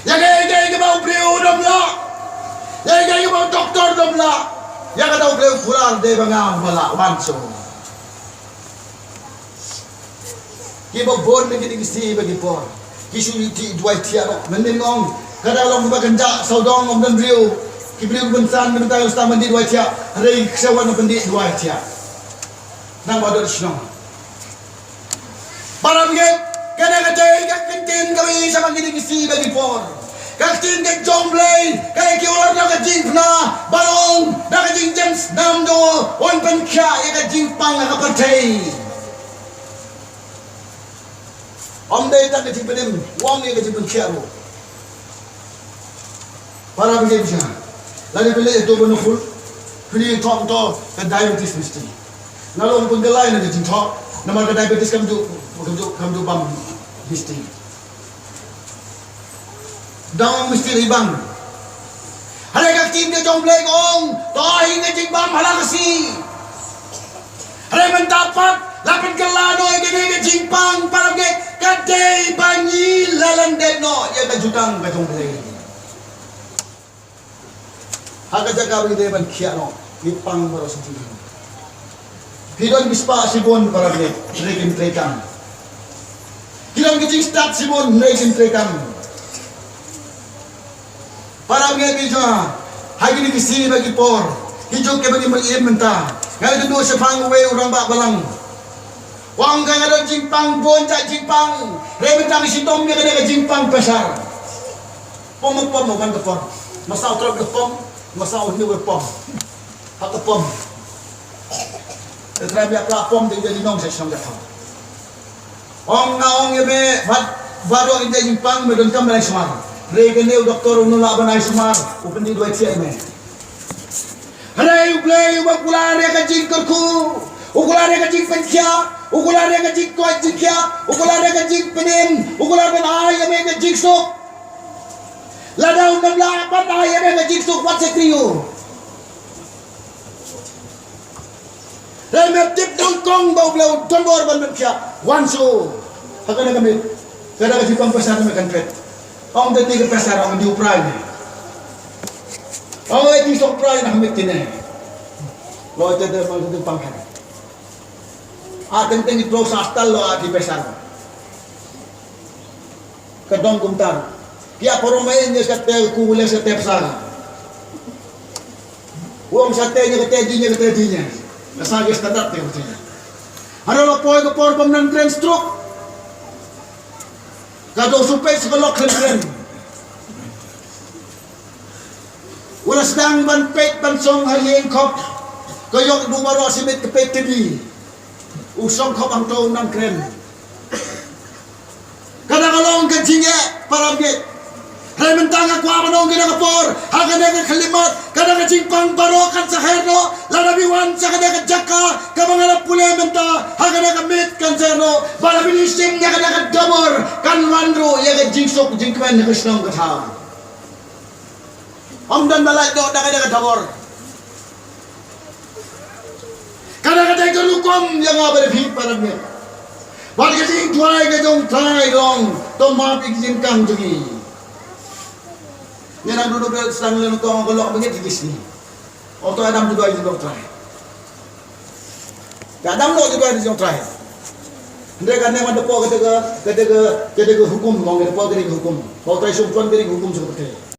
Ya ke bau breu dom la. Ya ke bau doktor dom la. Ya ka daw breu pular de banga mala wanso. Ki bo bon me gidi gisi bagi por. Ki suniti duai tiaro. Menengong kada long baganja saudong om don breu. Kibriu bensan mentang ustaz mandi dua cia, hari kesewan mandi dua cia. Nang badut senang. Para begitu, kena kacai kat kentin kami sama gini kisi bagi por. Kentin kat jomblay, kaya kiular nak kajing pernah balong, nak kajing James nam do, on penkia ya kajing pang nak percay. Om day tak kajing pedim, wang ya kajing penkia ro. Para begitu jangan. Lagi pilih itu benukul, pilih top ke diabetes mesti. Lalu penggelai nak jin top, nama ke diabetes kamu bam mesti. Dang mesti ribang. Hari kaktim ke jomblek ong, tohi ke jing bam halang si. Hari mendapat lapan kelado ke jing pang para ke kadai banyi lalan deno ya ke jutang ke jomblek. Haka jaga bagi depan kiano, ipang baru sendiri. Hidon bispa sibon para beli, rekim trekang. Hilang kecing start Simon naikin trekam. Para mengaji jua. Hari ini kisi bagi por. Hijau ke bagi melim mentah. Kalau dulu Shaphang we orang bak balang. Wang kan ada jimpang bon cak jimpang. Rementang isi tom dia kena jimpang pasar. Pom bukan kepom. Masa utrap kepom, masa ini kepom. Hak kepom. Terapi apa pom dia jadi nong saya sampai tahu. Ong ngaong ya be baru kita jimpang medon kam balai semar. Regene doktor unula banai semar. Upen di dua cia me. Hari ublay ubakulare kajing kerku. Ukulare kajing penkia, ukulare kajing kuat jingkia, ukulare kajing penim, ukulare benai yang mereka kajing sok. Ladau 68 ayam yang kajing sok buat sekriu. Dan mertip tongkong bau belau tombor ban berkia, wanso. Hakana kami, kada kajing pasar mereka pet. Orang tadi ke pasar orang diuprai. Orang kajing sok prai nak hamil tinai. Lo jadi orang tu pangkat. Akan tinggi terus asal lo di pasar. Kedong kumtar. Kia poromai ni kata kuule setiap sana. Uang satenya ketejinya. Nasagi standar teh katanya. Ada lo poi ke por pemnan tren stroke. Kadang supaya sekolok keren. Wala sedang ban pet ban song hari engkop. Koyok numero simit ke PTB. Usong kau bang tahu nang keren. Kadang kalau orang kecingnya para biet. Hai mentang aku apa nong kita kapor. Hakan dia kelimat. Kadang kecimpang barokan saherno. Lada biwan sakada kejaka. Kabangalap pula mentah. Hakan dia kemit kan saherno. Bala bilising dia kada kedamor. Kan wandro ya kejingsok jingkwen ya kesnong ketah. Om dan balai dok dah kada kedamor. Kadang-kadang itu hukum yang apa lebih pada dia. Bagi kecing tuai kejong try dong, tomat izin kang jadi. Yang nak duduk sedang lalu tong kalau begitu di sini. Auto Adam juga izin dong try. Adam lo juga izin dong try. Mereka ni mana depo ketika hukum, orang depo ketika hukum. Kau try sumpuan ketika hukum seperti.